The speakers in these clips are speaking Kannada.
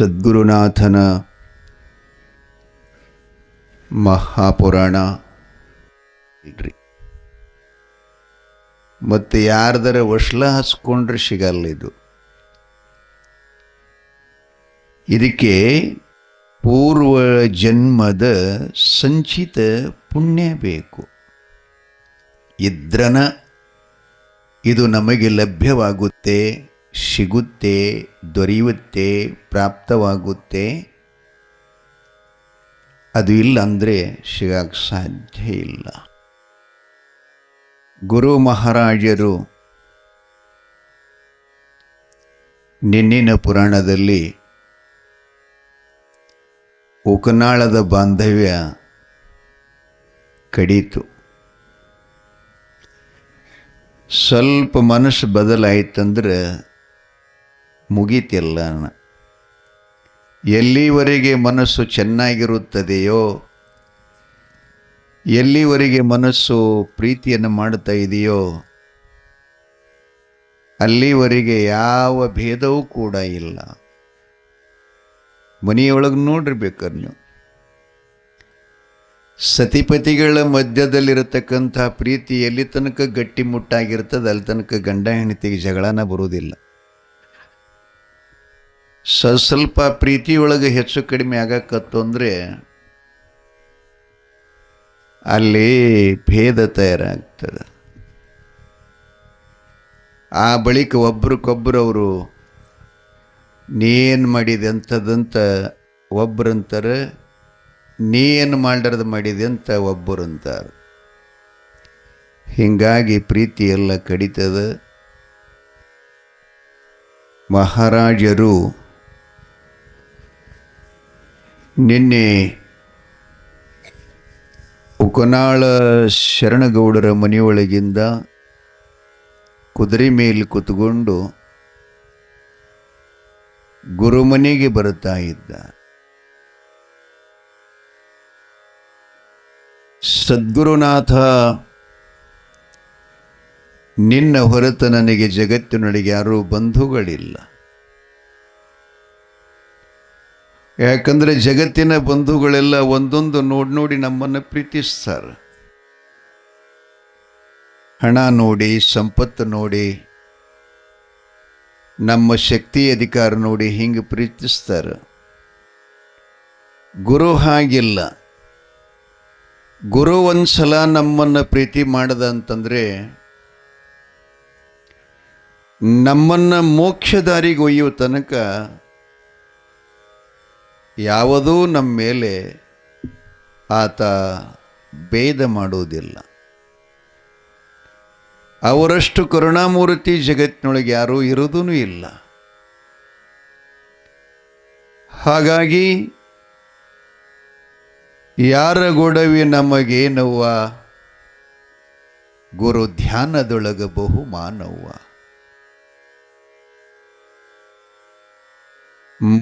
ಸದ್ಗುರುನಾಥನ ಮಹಾಪುರಾಣ ಇಲ್ರಿ. ಮತ್ತು ಯಾರ್ದರ ವಶ್ಲ ಹಚ್ಕೊಂಡ್ರೆ ಸಿಗಲ್ಲ ಇದು. ಇದಕ್ಕೆ ಪೂರ್ವ ಜನ್ಮದ ಸಂಚಿತ ಪುಣ್ಯ ಬೇಕು. ಇದ್ರನ ಇದು ನಮಗೆ ಲಭ್ಯವಾಗುತ್ತೆ, ಸಿಗುತ್ತೆ, ದೊರೆಯುತ್ತೆ, ಪ್ರಾಪ್ತವಾಗುತ್ತೆ. ಅದು ಇಲ್ಲ ಅಂದರೆ ಸಿಗಕ್ಕೆ ಸಾಧ್ಯ ಇಲ್ಲ. ಗುರು ಮಹಾರಾಜರು ನಿನ್ನಿನ ಪುರಾಣದಲ್ಲಿ ಉಕನಾಳದ ಬಾಂಧವ್ಯ ಕಡೀತು. ಸ್ವಲ್ಪ ಮನಸ್ಸು ಬದಲಾಯಿತಂದ್ರೆ ಮುಗೀತಿಲ್ಲ. ಎಲ್ಲಿವರೆಗೆ ಮನಸ್ಸು ಚೆನ್ನಾಗಿರುತ್ತದೆಯೋ, ಎಲ್ಲಿವರೆಗೆ ಮನಸ್ಸು ಪ್ರೀತಿಯನ್ನು ಮಾಡ್ತಾ ಇದೆಯೋ, ಅಲ್ಲಿವರೆಗೆ ಯಾವ ಭೇದವೂ ಕೂಡ ಇಲ್ಲ. ಮನೆಯೊಳಗೆ ನೋಡ್ರಿ ಬೇಕಾದ್ರೆ ನೀವು, ಸತಿಪತಿಗಳ ಮಧ್ಯದಲ್ಲಿರತಕ್ಕಂಥ ಪ್ರೀತಿ ಎಲ್ಲಿ ತನಕ ಗಟ್ಟಿ ಮುಟ್ಟಾಗಿರ್ತದೆ ಅಲ್ಲಿ ತನಕ ಗಂಡ ಹೆಂಡತಿಗೆ ಜಗಳನ ಬರುವುದಿಲ್ಲ. ಸ್ವಲ್ಪ ಪ್ರೀತಿಯೊಳಗೆ ಹೆಚ್ಚು ಕಡಿಮೆ ಆಗಕತ್ತು ಅಂದರೆ ಅಲ್ಲಿ ಭೇದ ತಯಾರಾಗ್ತದೆ. ಆ ಬಳಿಕ ಒಬ್ರಿಗೊಬ್ಬರು ಅವರು ನೀ ಏನು ಮಾಡಿದೆ ಅಂಥದ್ದಂತ ಒಬ್ಬರಂತಾರೆ, ನೀ ಏನು ಮಾಡ್ಯಾರ್ದು ಮಾಡಿದೆ ಅಂತ ಒಬ್ಬರು ಅಂತಾರೆ. ಹೀಗಾಗಿ ಪ್ರೀತಿ ಎಲ್ಲ ಕಡಿತದ. ಮಹಾರಾಜರು ನಿನ್ನೆ ಉಕನಾಳ ಶರಣಗೌಡರ ಮನೆಯೊಳಗಿಂದ ಕುದುರೆ ಮೇಲೆ ಕೂತ್ಕೊಂಡು ಗುರುಮನೆಗೆ ಬರುತ್ತಾ ಇದ್ದ. ಸದ್ಗುರುನಾಥ, ನಿನ್ನ ಹೊರತು ನನಗೆ ಜಗತ್ತಿನೊಳಗೆ ಯಾರೂ ಬಂಧುಗಳಿಲ್ಲ. ಯಾಕಂದರೆ ಜಗತ್ತಿನ ಬಂಧುಗಳೆಲ್ಲ ಒಂದೊಂದು ನೋಡಿ ನಮ್ಮನ್ನು ಪ್ರೀತಿಸ್ತಾರೆ. ಹಣ ನೋಡಿ, ಸಂಪತ್ತು ನೋಡಿ, ನಮ್ಮ ಶಕ್ತಿ ಅಧಿಕಾರ ನೋಡಿ ಹಿಂಗೆ ಪ್ರೀತಿಸ್ತಾರೆ. ಗುರು ಹಾಗಿಲ್ಲ. ಗುರು ಒಂದ್ಸಲ ನಮ್ಮನ್ನು ಪ್ರೀತಿ ಮಾಡದ ಅಂತಂದರೆ ನಮ್ಮನ್ನು ಮೋಕ್ಷದಾರಿಗೆ ಒಯ್ಯುವ ತನಕ ಯಾವುದೂ ನಮ್ಮ ಮೇಲೆ ಆತ ಭೇದ ಮಾಡುವುದಿಲ್ಲ. ಅವರಷ್ಟು ಕರುಣಾಮೂರ್ತಿ ಜಗತ್ತಿನೊಳಗೆ ಯಾರೂ ಇರೋದೂ ಇಲ್ಲ. ಹಾಗಾಗಿ ಯಾರ ಗೊಡವಿ ನಮಗೇನವ್ವ, ಗುರು ಧ್ಯಾನದೊಳಗ ಬಹುಮಾನವ್ವ.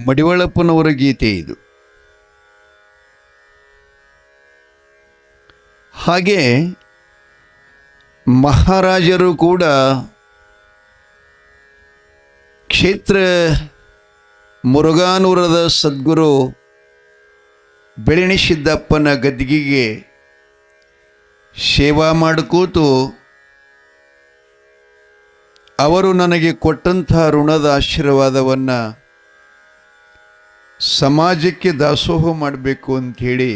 ಮಡಿವಾಳಪ್ಪನವರ ಗೀತೆ ಇದು. ಹಾಗೆ ಮಹಾರಾಜರು ಕೂಡ ಕ್ಷೇತ್ರ ಮುರುಘಾನೂರದ ಸದ್ಗುರು ಬೆಳ್ಳಿಸಿದ್ದಪ್ಪನ ಗದ್ದಿಗೆಗೆ ಸೇವಾ ಮಾಡಿಕೂತು ಅವರು ನನಗೆ ಕೊಟ್ಟಂಥ ಋಣದ ಆಶೀರ್ವಾದವನ್ನು ಸಮಾಜಕ್ಕೆ ದಾಸೋಹ ಮಾಡಬೇಕು ಅಂಥೇಳಿ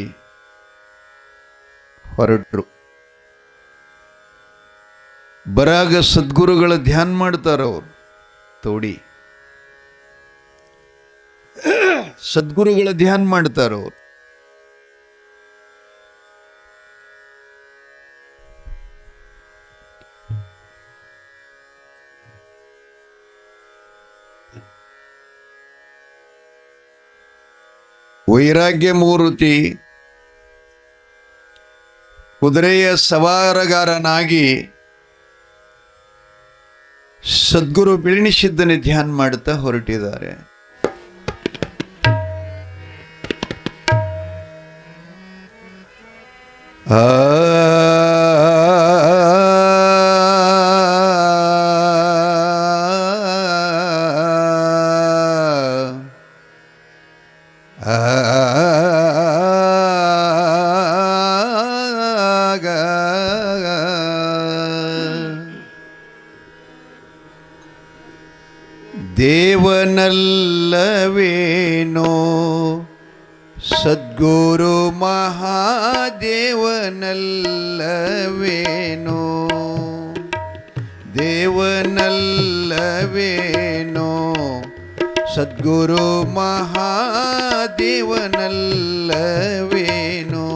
ಹೊರಟರು. ಬರಾಗ ಸದ್ಗುರುಗಳ ಧ್ಯಾನ ಮಾಡ್ತಾರವ್ರು. ತೋಡಿ ಸದ್ಗುರುಗಳ ಧ್ಯಾನ ಮಾಡ್ತಾರವ್ರು. ವೈರಾಗ್ಯ ಮೂರ್ತಿ ಕುದುರೆಯ ಸವಾರಗಾರನಾಗಿ ಸದ್ಗುರು ಬೆಳ್ಳಿಸಿದ್ದನೆ ಧ್ಯಾನ ಮಾಡುತ್ತಾ ಹೊರಟಿದ್ದಾರೆ. ದೇವನಲ್ಲವೇನೋ ಸದ್ಗುರು ಮಹಾದೇವನಲ್ಲವೇನೋ ದೇವನಲ್ಲವೇನೋ ಸದ್ಗುರು ಮಹಾದೇವನಲ್ಲವೇನೋ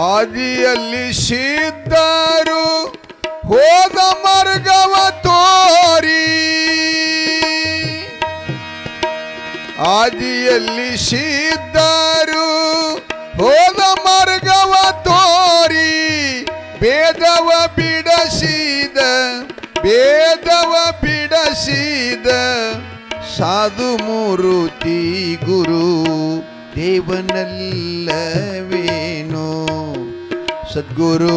ಆದಿಯಲ್ಲಿ ಸಿದ್ಧರು ಹೋದ ಮಾರ್ಗವ ತೋರಿ ಆದಿಯಲ್ಲಿ ಸಿದ್ಧರು ಹೋದ ಮಾರ್ಗವ ತೋರಿ ಭೇದವ ಬಿಡಿಸಿದ ಸಾಧು ಮೂರುತಿ ಗುರು ದೇವನಲ್ಲವೇನೋ ಸದ್ಗುರು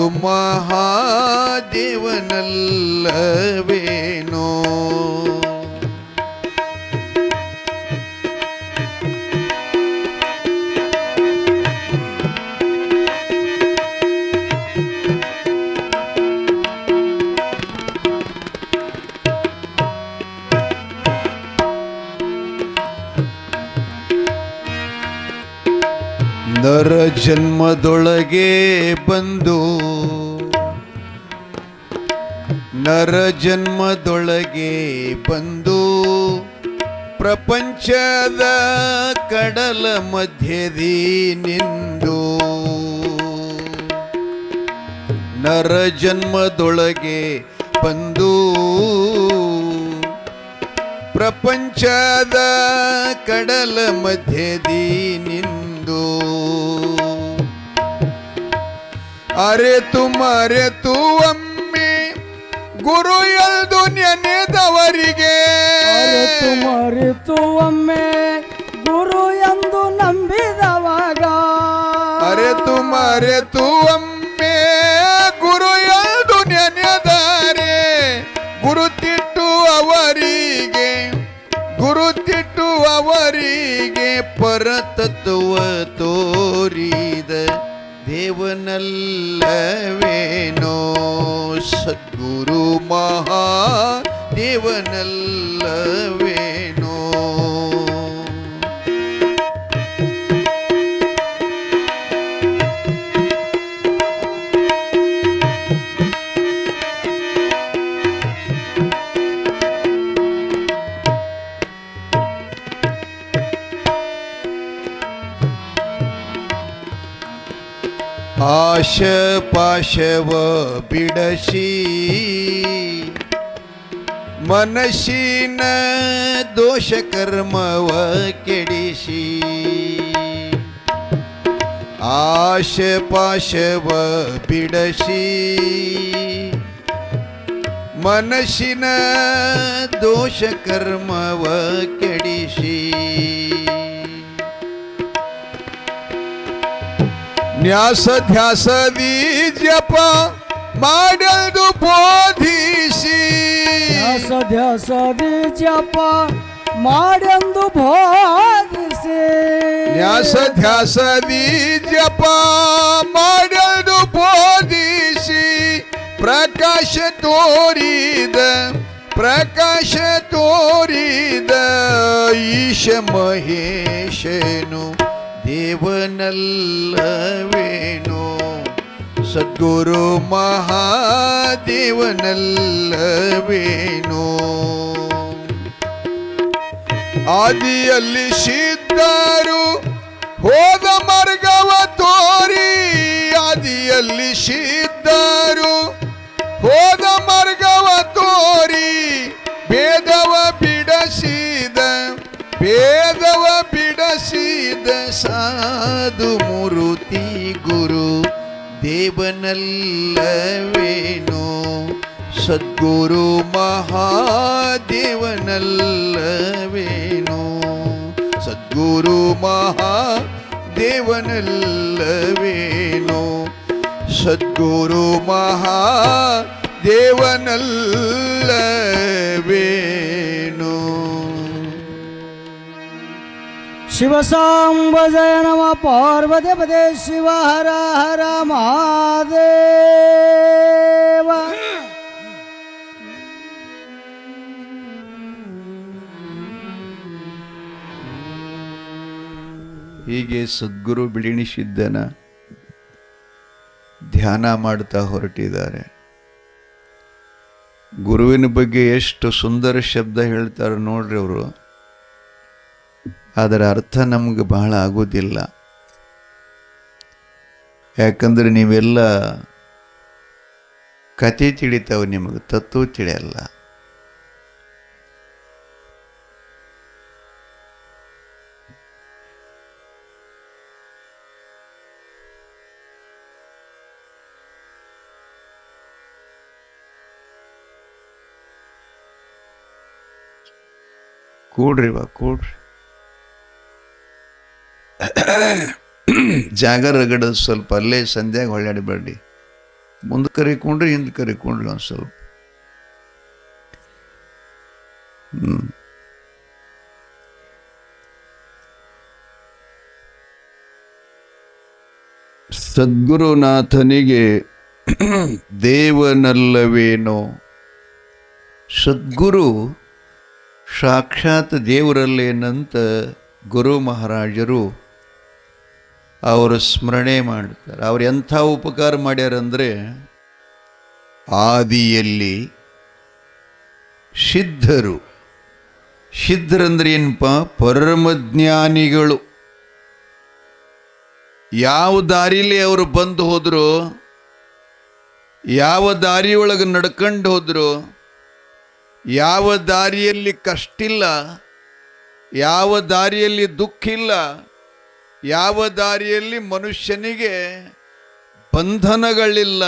ಮಹಾದೇವನಲ್ಲವೇನೋ ನರ ಜನ್ಮದೊಳಗೆ ಬಂದು ಪ್ರಪಂಚದ ಕಡಲ ಮಧ್ಯದಿ ನಿಂದು ನರ ಜನ್ಮದೊಳಗೆ ಬಂದು ಪ್ರಪಂಚದ ಕಡಲ ಮಧ್ಯದಿ ನಿಂದು ಅರೆತು ಒಮ್ಮೆ ಗುರು ಎಲ್ದು ನೆನೆದವರಿಗೆ ಮರೆತು ಒಮ್ಮೆ ಗುರು ಎಂದು ನಂಬಿದವಾಗ ಅರೆತು ಒಮ್ಮೆ ಗುರು ಎಲ್ದು ನೆನೆದರೆ ಗುರುತಿಟ್ಟು ಅವರಿಗೆ ಪರತತ್ವ ತೋರಿದ ದೇವನಲ್ಲವೇನೋ ಸದ್ಗುರು ಮಹಾದೇವನಲ್ಲವೇನೋ ಆಶ ಪಾಶವ ಬಿಡಸಿ ಮನಸ್ಸಿನ ದೋಷ ಕರ್ಮವ ಕೆಡಿಸಿ ಆಶ ಪಾಶವ ಬಿಡಸಿ ಮನಸ್ಸಿನ ದೋಷ ಕರ್ಮವ ಕೆಡಿಸಿ ನ್ಯಾಸ ಧ್ಯಾಸದಿ ಜಪ ಮಾಡಲು ಬೋಧಿಸಿ ಧ್ಯಾಸದಿ ಜಪ ಮಾಡೆಂದು ಬೋಧಿಸಿ ನ್ಯಾಸ ಧ್ಯಾಸದಿ ಜಪ ಮಾಡಲು ಬೋಧಿಸಿ ಪ್ರಕಾಶ ತೋರಿದ ಈಶ ಮಹೇಶನು ದೇವನಲ್ಲವೇನೋ ಸದ್ಗುರು ಮಹಾದೇವನಲ್ಲವೇನೋ ಆದಿಯಲ್ಲಿ ಸಿದ್ಧರು ಹೋದ ಮಾರ್ಗವ ತೋರಿ ಆದಿಯಲ್ಲಿ ಸಿದ್ಧರು ಹೋದ ಮಾರ್ಗವ ತೋರಿ ಭೇದವ ಬಿಡಿಸಿದ ಸಾಧು ಮೂರುತಿ ಗುರು ದೇವನಲ್ಲವೇನೋ ಸದ್ಗುರು ಮಹಾದೇವನಲ್ಲವೇನೋ ಸದ್ಗುರು ಮಹಾದೇವನಲ್ಲವೇನೋ ಸದ್ಗುರು ಮಹಾದೇವನಲ್ಲವೇನೋ ಶಿವ ಸಾಂಬ ಜಯ ನಮ ಪಾರ್ವತಿ ಪದೇ ಶಿವ ಹರ ಹರ ಮಹಾದೇವ ಹೀಗೆ ಸದ್ಗುರು ಬಿಳಿಣಿಸಿದ್ದನ ಧ್ಯಾನ ಮಾಡ್ತಾ ಹೊರಟಿದ್ದಾರೆ. ಗುರುವಿನ ಬಗ್ಗೆ ಎಷ್ಟು ಸುಂದರ ಶಬ್ದ ಹೇಳ್ತಾರೆ ನೋಡ್ರಿ ಅವರು. ಅದರ ಅರ್ಥ ನಮ್ಗೆ ಬಹಳ ಆಗೋದಿಲ್ಲ. ಯಾಕಂದ್ರೆ ನೀವೆಲ್ಲ ಕತೆ ತಿಳಿತಾವೆ, ನಿಮಗೆ ತತ್ವ ತಿಳಿಯಲ್ಲ. ಕೂಡ್ರಿ ಕೂಡ್ರಿ. ಜಾಗ ರಗಡ ಸ್ವಲ್ಪ ಅಲ್ಲೇ ಸಂಧ್ಯಾಗ ಹೊಳ್ಳಾಡಿಬೇಡಿ. ಮುಂದೆ ಕರಿಕೊಂಡ್ರಿ, ಹಿಂದೆ ಕರಿಕೊಂಡ್ರಿ ಒಂದು ಸ್ವಲ್ಪ. ಸದ್ಗುರುನಾಥನಿಗೆ ದೇವನಲ್ಲವೇನೋ. ಸದ್ಗುರು ಸಾಕ್ಷಾತ್ ದೇವರಲ್ಲೇನಂತ ಗುರು ಮಹಾರಾಜರು ಅವರು ಸ್ಮರಣೆ ಮಾಡ್ತಾರೆ. ಅವ್ರು ಎಂಥ ಉಪಕಾರ ಮಾಡ್ಯಾರಂದರೆ, ಆದಿಯಲ್ಲಿ ಸಿದ್ಧರು. ಸಿದ್ಧರಂದ್ರೆ ಏನಪ್ಪ? ಪರಮಜ್ಞಾನಿಗಳು. ಯಾವ ದಾರಿಲಿ ಅವರು ಬಂದು ಹೋದ್ರು, ಯಾವ ದಾರಿಯೊಳಗೆ ನಡ್ಕೊಂಡು ಹೋದ್ರು, ಯಾವ ದಾರಿಯಲ್ಲಿ ಕಷ್ಟಿಲ್ಲ, ಯಾವ ದಾರಿಯಲ್ಲಿ ದುಃಖ ಇಲ್ಲ, ಯಾವ ದಾರಿಯಲ್ಲಿ ಮನುಷ್ಯನಿಗೆ ಬಂಧನಗಳಿಲ್ಲ,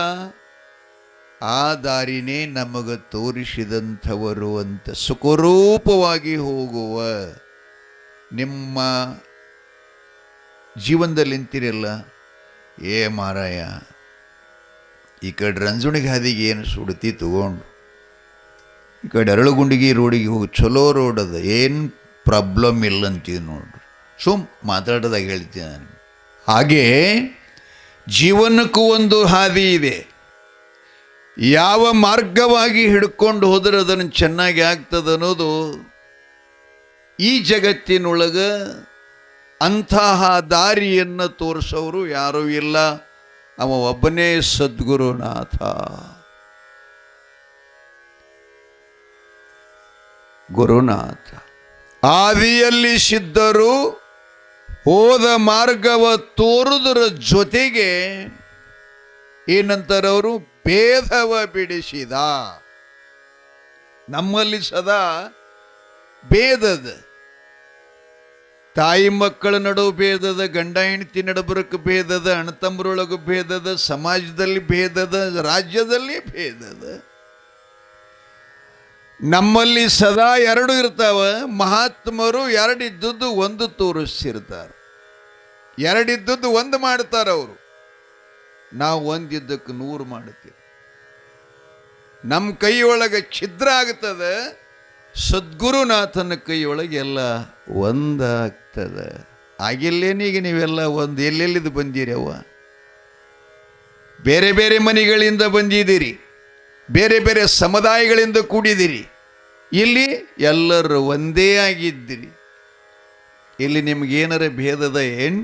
ಆ ದಾರಿನೇ ನಮಗೆ ತೋರಿಸಿದಂಥವರು ಅಂತ ಸುಖರೂಪವಾಗಿ ಹೋಗುವ ನಿಮ್ಮ ಜೀವನದಲ್ಲಿ ನಿಂತಿರಲ್ಲ. ಏ ಮಾರಾಯ, ಈ ಕಡೆ ರಂಜುಣಿಗೆ ಹಾದಿಗೆ ಏನು ಸುಡ್ತಿ ತಗೊಂಡು ಈ ಕಡೆ ಅರಳುಗುಂಡಿಗೆ ರೋಡಿಗೆ ಹೋಗಿ ಚಲೋ ರೋಡ್ ಅದ, ಏನು ಪ್ರಾಬ್ಲಮ್ ಇಲ್ಲ ಅಂತೀವಿ ನೋಡ್ರಿ. ಮಾತಾಡೋದಾಗ ಹೇಳ್ತೀನಿ ನಾನು. ಹಾಗೆ ಜೀವನಕ್ಕೂ ಒಂದು ಹಾದಿ ಇದೆ. ಯಾವ ಮಾರ್ಗವಾಗಿ ಹಿಡ್ಕೊಂಡು ಹೋದರೆ ಅದನ್ನು ಚೆನ್ನಾಗಿ ಆಗ್ತದೆ ಅನ್ನೋದು ಈ ಜಗತ್ತಿನೊಳಗೆ ಅಂತಹ ದಾರಿಯನ್ನು ತೋರಿಸೋರು ಯಾರೂ ಇಲ್ಲ. ಅವ ಒಬ್ಬನೇ ಸದ್ಗುರುನಾಥ. ಗುರುನಾಥ ಆದಿಯಲ್ಲಿ ಸಿದ್ಧರು ಹೋದ ಮಾರ್ಗವ ತೋರುವುದರ ಜೊತೆಗೆ ಏನಂತಾರವರು? ಭೇದವ ಬಿಡಿಸಿದ. ನಮ್ಮಲ್ಲಿ ಸದಾ ಭೇದದ, ತಾಯಿ ಮಕ್ಕಳ ನಡುವೆ ಭೇದದ, ಗಂಡ ಹೆಂಡತಿ ನಡುಬರಕ್ಕೆ ಭೇದದ, ಅಣ್ಣತಮ್ಮರೊಳಗೆ ಭೇದದ, ಸಮಾಜದಲ್ಲಿ ಭೇದದ, ರಾಜ್ಯದಲ್ಲಿ ಭೇದದ. ನಮ್ಮಲ್ಲಿ ಸದಾ ಎರಡು ಇರ್ತಾವ. ಮಹಾತ್ಮರು ಎರಡಿದ್ದದ್ದು ಒಂದು ತೋರಿಸಿರ್ತಾರೆ, ಎರಡಿದ್ದದ್ದು ಒಂದು ಮಾಡ್ತಾರೆ ಅವರು. ನಾವು ಒಂದಿದ್ದಕ್ಕೆ 100 ಮಾಡ್ತೀವಿ. ನಮ್ಮ ಕೈಯೊಳಗೆ ಛಿದ್ರ ಆಗ್ತದೆ, ಸದ್ಗುರುನಾಥನ ಕೈಯೊಳಗೆ ಎಲ್ಲ ಒಂದಾಗ್ತದೆ. ಆಗಿಲ್ಲೇನೀಗ ನೀವೆಲ್ಲ ಒಂದು ಎಲ್ಲೆಲ್ಲಿದ್ದು ಬಂದಿರಿ? ಅವ್ವ ಬೇರೆ ಬೇರೆ ಮನೆಗಳಿಂದ ಬಂದಿದ್ದೀರಿ, ಬೇರೆ ಬೇರೆ ಸಮುದಾಯಗಳಿಂದ ಕೂಡಿದಿರಿ. ಇಲ್ಲಿ ಎಲ್ಲರೂ ಒಂದೇ ಆಗಿದ್ದೀರಿ. ಇಲ್ಲಿ ನಿಮಗೇನಾರ ಭೇದದ ಏನು?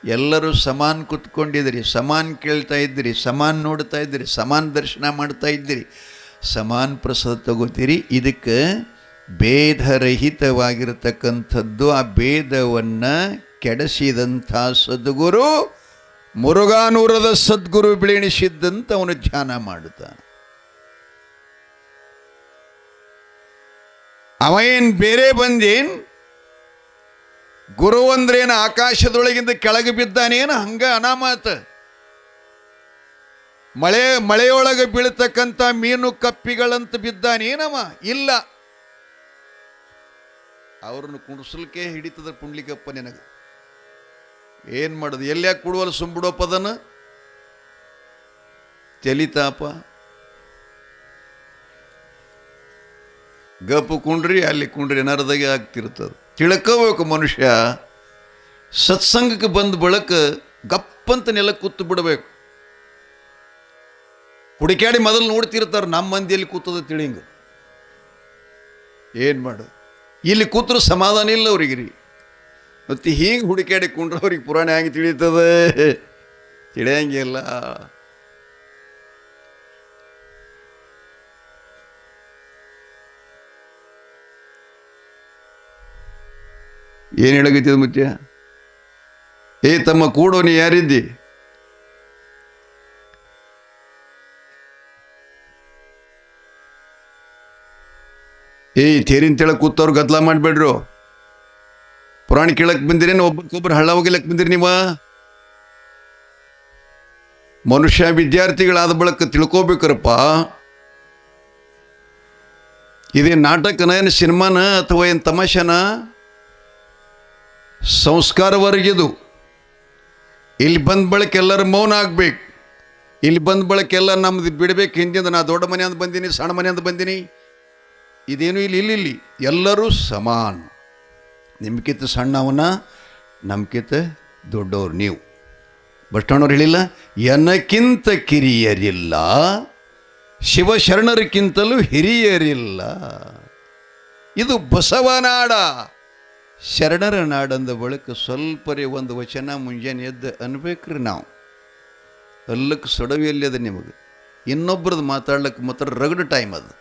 ಎಲ್ಲರೂ ಸಮಾನ ಕೂತ್ಕೊಂಡಿದ್ದೀರಿ, ಸಮಾನ ಕೇಳ್ತಾ ಇದ್ದೀರಿ, ಸಮಾನ ನೋಡ್ತಾ ಇದ್ದೀರಿ, ಸಮಾನ ದರ್ಶನ ಮಾಡ್ತಾ ಇದ್ದೀರಿ, ಸಮಾನ ಪ್ರಸಾದ ತಗೋತೀರಿ. ಇದಕ್ಕೆ ಭೇದರಹಿತವಾಗಿರತಕ್ಕಂಥದ್ದು. ಆ ಭೇದವನ್ನು ಕೆಡಿಸಿದಂಥ ಸದ್ಗುರು ಮುರುಘಾನೂರದ ಸದ್ಗುರು ಬಿಳಿಣಿಸಿದ್ದಂತ ಅವನು ಧ್ಯಾನ ಮಾಡುತ್ತಾನೆ. ಅವ ಏನು ಬೇರೆ ಬಂದೇನು? ಗುರು ಅಂದ್ರೇನು ಆಕಾಶದೊಳಗಿಂದ ಕೆಳಗೆ ಬಿದ್ದಾನೇನು? ಹಂಗ ಅನಾಮಾತ ಮಳೆಯೊಳಗೆ ಬೀಳ್ತಕ್ಕಂಥ ಮೀನು ಕಪ್ಪಿಗಳಂತ ಬಿದ್ದಾನೇನವ? ಇಲ್ಲ. ಅವ್ರನ್ನು ಕುಣಿಸ್ಲಿಕ್ಕೆ ಹಿಡಿತದ ಪುಂಡ್ಲಿಕಪ್ಪ ನಿನಗೆ. ಏನು ಮಾಡೋದು? ಎಲ್ಲ್ಯಾಕೆ ಕೊಡುವಲ್ಲ ಸುಂಬಿಡೋ ಪದನ ತೆಲಿತಾಪ. ಗಪ್ಪು ಕುಂಡ್ರಿ ಅಲ್ಲಿ ಕುಂಡ್ರಿ ನರದಾಗೆ ಆಗ್ತಿರ್ತದೆ. ತಿಳ್ಕೋಬೇಕು ಮನುಷ್ಯ. ಸತ್ಸಂಗಕ್ಕೆ ಬಂದ ಬಳಕ ಗಪ್ಪಂತ ನೆಲ ಕೂತು ಬಿಡಬೇಕು. ಹುಡುಕ್ಯಾಡಿ ಮೊದಲು ನೋಡ್ತಿರ್ತಾರೆ ನಮ್ಮ ಮಂದಿಯಲ್ಲಿ ಕೂತದ ತಿಳಿಂಗ. ಏನು ಮಾಡು? ಇಲ್ಲಿ ಕೂತರು ಸಮಾಧಾನ ಇಲ್ಲ ಅವ್ರಿಗೆ ರೀ. ಮತ್ತು ಹೀಗೆ ಹುಡುಕಾಡಿ ಕುಂಡ್ರೆ ಅವ್ರಿಗೆ ಪುರಾಣ ಹೆಂಗೆ ತಿಳಿತದೆ? ತಿಳಿಯಂಗಿಲ್ಲ. ಏನು ಹೇಳಕತ್ತಿದ ಮುತ್ಯ? ಏ ತಮ್ಮ ಕೂಡೋ, ನೀ ಯಾರಿದ್ದಿ? ತೇರಿನ ತೆಳಕ್ ಕೂತವ್ರು ಗದ್ಲ ಮಾಡಬೇಡ್ರು. ಪುರಾಣ ಕೇಳಕ್ ಬಂದಿರೇನು? ಒಬ್ಬರಿಗೊಬ್ಬರು ಹಳ್ಳ ಹೋಗಿಲಕ್ ಬಂದಿರಿ ನೀವ? ಮನುಷ್ಯ ವಿದ್ಯಾರ್ಥಿಗಳಾದ ಬಳಕ ತಿಳ್ಕೋಬೇಕ್ರಪ್ಪ. ಇದೇನು ನಾಟಕನ, ಏನು ಸಿನಿಮಾನ, ಅಥವಾ ಏನು ತಮಾಷೆನ? ಸಂಸ್ಕಾರವರೆಗಿದು. ಇಲ್ಲಿ ಬಂದ ಬಳಕ ಎಲ್ಲರೂ ಮೌನ ಆಗ್ಬೇಕು. ಇಲ್ಲಿ ಬಂದ ಬಳಕ ಎಲ್ಲ ನಮ್ದು ಬಿಡಬೇಕು. ಹಿಂದಿಂದ ನಾ ದೊಡ್ಡ ಮನೆ ಅಂತ ಬಂದೀನಿ, ಸಣ್ಣ ಮನೆ ಅಂತ ಬಂದೀನಿ, ಇದೇನು ಇಲ್ಲಿ ಎಲ್ಲರೂ ಸಮಾನ. ನಿಮ್ಗಿಂತ ಸಣ್ಣವನ, ನಮ್ಗಿಂತ ದೊಡ್ಡವ್ರು ನೀವು. ಬಸ್ಟಣ್ಣವ್ರು ಹೇಳಿಲ್ಲ, ಎನಕ್ಕಿಂತ ಕಿರಿಯರಿಲ್ಲ, ಶಿವಶರಣರಿಗಿಂತಲೂ ಹಿರಿಯರಿಲ್ಲ. ಇದು ಬಸವನಾಡ, ಶರಣರ ನಾಡಂದ ಬಳಿಕ ಸ್ವಲ್ಪರೇ ಒಂದು ವಚನ ಮುಂಜಾನೆ ಎದ್ದು ಅನ್ಬೇಕ್ರಿ ನಾವು. ಅಲ್ಲಕ್ಕೆ ಸೊಡವಿಯಲ್ಲಿ ಅದ ನಿಮಗೆ. ಇನ್ನೊಬ್ರದ್ದು ಮಾತಾಡ್ಲಿಕ್ಕೆ ಮಾತ್ರ ರಗಡು ಟೈಮ್ ಅದು.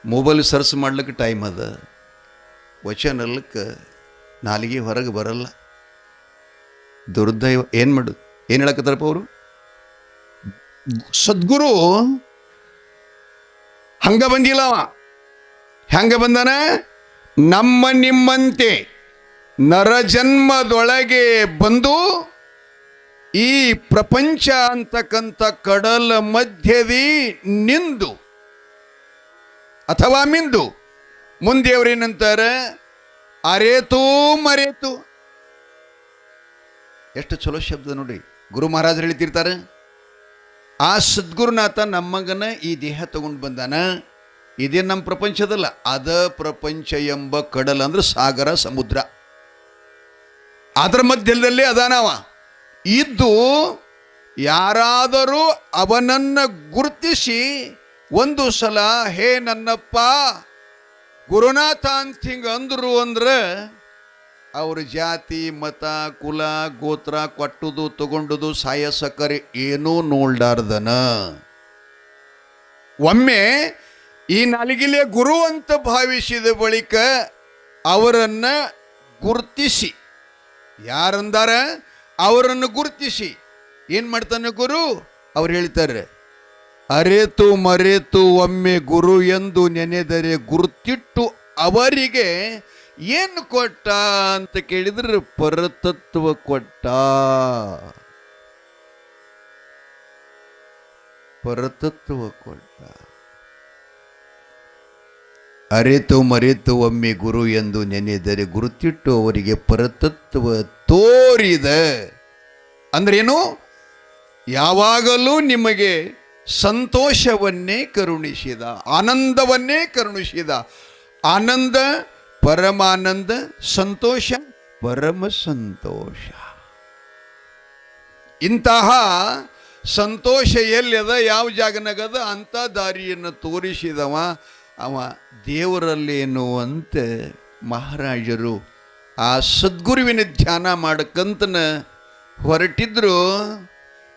ಮೊಬೈಲ್ ಸರ್ಚ್ ಮಾಡ್ಲಿಕ್ಕೆ ಟೈಮ್ ಅದ. ವಚನ ಅಲ್ಲಕ್ಕೆ ನಾಲಿಗೆ ಹೊರಗೆ ಬರಲ್ಲ. ದುರ್ದೈವ. ಏನು ಮಾಡೋದು? ಏನು ಹೇಳಕತ್ತಾರಪ್ಪ ಅವರು? ಸದ್ಗುರು ಹಂಗ ಬಂದಿಲ್ಲ ಅವ. ಹೆಂಗ ಬಂದಾನ? ನಮ್ಮ ನಿಮ್ಮಂತೆ ನರಜನ್ಮದೊಳಗೆ ಬಂದು ಈ ಪ್ರಪಂಚ ಅಂತಕ್ಕಂಥ ಕಡಲ ಮಧ್ಯದಿ ನಿಂದು ಅಥವಾ ಮಿಂದು ಮುಂದೆ ಅವ್ರೇನಂತಾರೆ? ಅರೇತು ಮರೇತು. ಎಷ್ಟು ಚಲೋ ಶಬ್ದ ನೋಡಿ. ಗುರು ಮಹಾರಾಜರು ಹೇಳ್ತಿರ್ತಾರೆ, ಆ ಸದ್ಗುರುನಾಥ ನಮ್ಮಗನ ಈ ದೇಹ ತಗೊಂಡು ಬಂದಾನ. ಇದೇ ನಮ್ಮ ಪ್ರಪಂಚದಲ್ಲ, ಅದ ಪ್ರಪಂಚ ಎಂಬ ಕಡಲ ಅಂದ್ರೆ ಸಾಗರ, ಸಮುದ್ರ. ಅದರ ಮಧ್ಯದಲ್ಲಿ ಅದಾನವ ಇದ್ದು. ಯಾರಾದರೂ ಅವನನ್ನು ಗುರುತಿಸಿ ಒಂದು ಸಲ ಹೇ ನನ್ನಪ್ಪ ಗುರುನಾಥ ಅಂತ ಹಿಂಗೆ ಅಂದರು ಅಂದ್ರೆ ಅವ್ರ ಜಾತಿ, ಮತ, ಕುಲ, ಗೋತ್ರ, ಕೊಟ್ಟುದು ತಗೊಂಡುದು ಸಾಯಸಕರೆ ಏನೂ ನೋಡ್ಲಾರ್ದನ ಒಮ್ಮೆ ಈ ನಾಲಿಗೆಲೆ ಗುರು ಅಂತ ಭಾವಿಸಿದ ಬಳಿಕ ಅವರನ್ನು ಗುರುತಿಸಿ, ಯಾರಂದಾರ ಅವರನ್ನು ಗುರುತಿಸಿ ಏನು ಮಾಡ್ತಾನೆ ಗುರು? ಅವ್ರು ಹೇಳ್ತಾರೆ, ಅರೇತು ಮರೇತು ಒಮ್ಮೆ ಗುರು ಎಂದು ನೆನೆದರೆ ಗುರುತಿಟ್ಟು ಅವರಿಗೆ ಏನು ಕೊಟ್ಟ ಅಂತ ಕೇಳಿದ್ರೆ ಪರತತ್ವ ಕೊಟ್ಟ. ಪರತತ್ವ ಕೊಟ್ಟ. ಅರೇತು ಮರೆತು ಒಮ್ಮೆ ಗುರು ಎಂದು ನೆನೆದರೆ ಗುರುತಿಟ್ಟು ಅವರಿಗೆ ಪರತತ್ವ ತೋರಿದ. ಅಂದ್ರೇನು? ಯಾವಾಗಲೂ ನಿಮಗೆ ಸಂತೋಷವನ್ನೇ ಕರುಣಿಸಿದ, ಆನಂದವನ್ನೇ ಕರುಣಿಸಿದ. ಆನಂದ ಪರಮಾನಂದ, ಸಂತೋಷ ಪರಮ ಸಂತೋಷ. ಇಂತಹ ಸಂತೋಷ ಎಲ್ಲಿದ, ಯಾವ ಜಾಗನಾಗದ ಅಂಥ ದಾರಿಯನ್ನು ತೋರಿಸಿದವ ಅವ ದೇವರಲ್ಲೇನು ಅಂತ ಮಹಾರಾಜರು ಆ ಸದ್ಗುರುವಿನ ಧ್ಯಾನ ಮಾಡಕ್ಕಂತನ ಹೊರಟಿದ್ರು.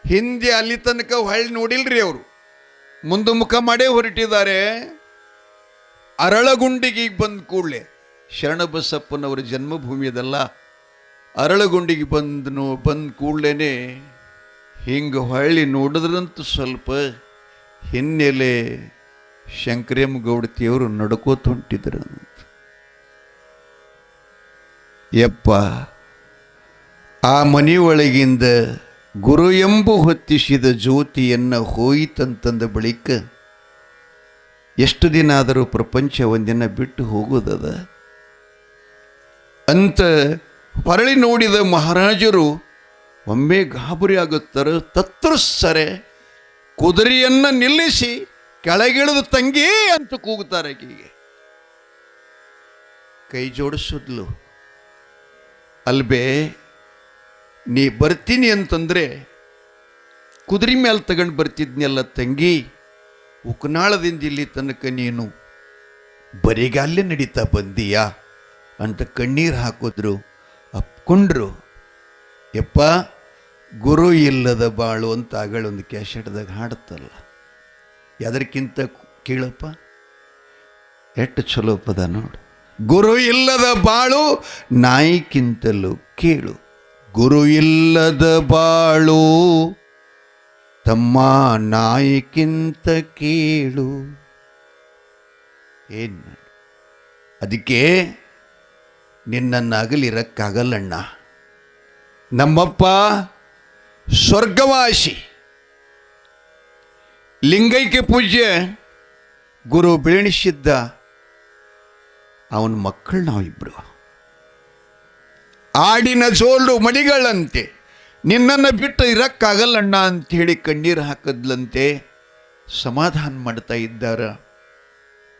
ಹಿಂದೆ ಅಲ್ಲಿ ತನಕ ಹೊಳ್ಳಿ ನೋಡಿಲ್ರಿ ಅವರು, ಮುಂದೆ ಮುಖ ಮಾಡೇ ಹೊರಟಿದ್ದಾರೆ. ಅರಳಗುಂಡಿಗೆ ಬಂದ ಕೂಡಲೇ, ಶರಣಬಸಪ್ಪನವರ ಜನ್ಮಭೂಮಿ ಅದಲ್ಲ, ಅರಳಗುಂಡಿಗೆ ಬಂದ ಕೂಡಲೇ ಹಿಂಗೆ ಹೊಳ್ಳಿ ನೋಡಿದ್ರಂತೂ ಸ್ವಲ್ಪ ಹಿನ್ನೆಲೆ ಶಂಕರೇಮಗೌಡತಿಯವರು ನಡ್ಕೋತ ಹೊಂಟಿದ್ರು. ಯಪ್ಪ, ಆ ಮನೆಯೊಳಗಿಂದ ಗುರು ಎಂಬು ಹೊತ್ತಿಸಿದ ಜ್ಯೋತಿಯನ್ನು ಹೋಯಿತಂತಂದ ಬಳಿಕ ಎಷ್ಟು ದಿನ ಆದರೂ ಪ್ರಪಂಚ ಒಂದಿನ ಬಿಟ್ಟು ಹೋಗೋದದ ಅಂತ ಹೊರಳಿ ನೋಡಿದ ಮಹಾರಾಜರು ಒಮ್ಮೆ ಗಾಬರಿ ಆಗುತ್ತಾರೆ. ತತ್ತರಿಸ್ತಾರೆ, ಕುದುರೆಯನ್ನು ನಿಲ್ಲಿಸಿ ಕೆಳಗಿಳಿದು ತಂಗಿ ಅಂತ ಕೂಗುತ್ತಾರೆ. ಆಕೆಗೆ ಕೈ ಜೋಡಿಸಿದ್ಲು. ಅಲ್ಬೇ, ನೀ ಬರ್ತೀನಿ ಅಂತಂದ್ರೆ ಕುದುರೆ ಮೇಲೆ ತಗೊಂಡು ಬರ್ತಿದ್ನೆಲ್ಲ ತಂಗಿ. ಉಕ್ನಾಳದಿಂದ ಇಲ್ಲಿ ತನಕ ನೀನು ಬರಿಗಾಲೇ ನಡೀತಾ ಬಂದೀಯಾ? ಅಂತ ಕಣ್ಣೀರು ಹಾಕಿದ್ರು. ಅಪ್ಕೊಂಡ್ರು. ಯಪ್ಪ, ಗುರು ಇಲ್ಲದ ಬಾಳು ಅಂತ ಆಗಳೊಂದು ಕ್ಯಾಸೆಟ್ದಾಗ ಹಾಡುತ್ತಲ್ಲ, ಅದಕ್ಕಿಂತ ಕೇಳಪ್ಪ, ಎಷ್ಟು ಚಲೋ ಪದ ನೋಡು. ಗುರು ಇಲ್ಲದ ಬಾಳು ನಾಯಿಕ್ಕಿಂತಲೂ ಕೇಳು. ಗುರು ಇಲ್ಲದ ಬಾಳು ತಮ್ಮ ನಾಯಿಕ್ಕಿಂತ ಕೇಳು. ಏನು ಅದಕ್ಕೆ ನಿನ್ನನ್ನು ಅಗಲಿರಕ್ಕಾಗಲ್ಲಣ್ಣ. ನಮ್ಮಪ್ಪ ಸ್ವರ್ಗವಾಸಿ, ಲಿಂಗೈಕ್ಯ ಪೂಜ್ಯ ಗುರು ಬೆಳೆಸಿದ್ದ ಅವನ ಮಕ್ಕಳು ನಾವಿಬ್ರು. ಆಡಿನ ಜೋಲು ಮಡಿಗಳಂತೆ ನಿನ್ನನ್ನು ಬಿಟ್ಟು ಇರಕ್ಕಾಗಲ್ಲಣ್ಣ ಅಂಥೇಳಿ ಕಣ್ಣೀರು ಹಾಕದ್ಲಂತೆ. ಸಮಾಧಾನ ಮಾಡ್ತಾ ಇದ್ದಾರ.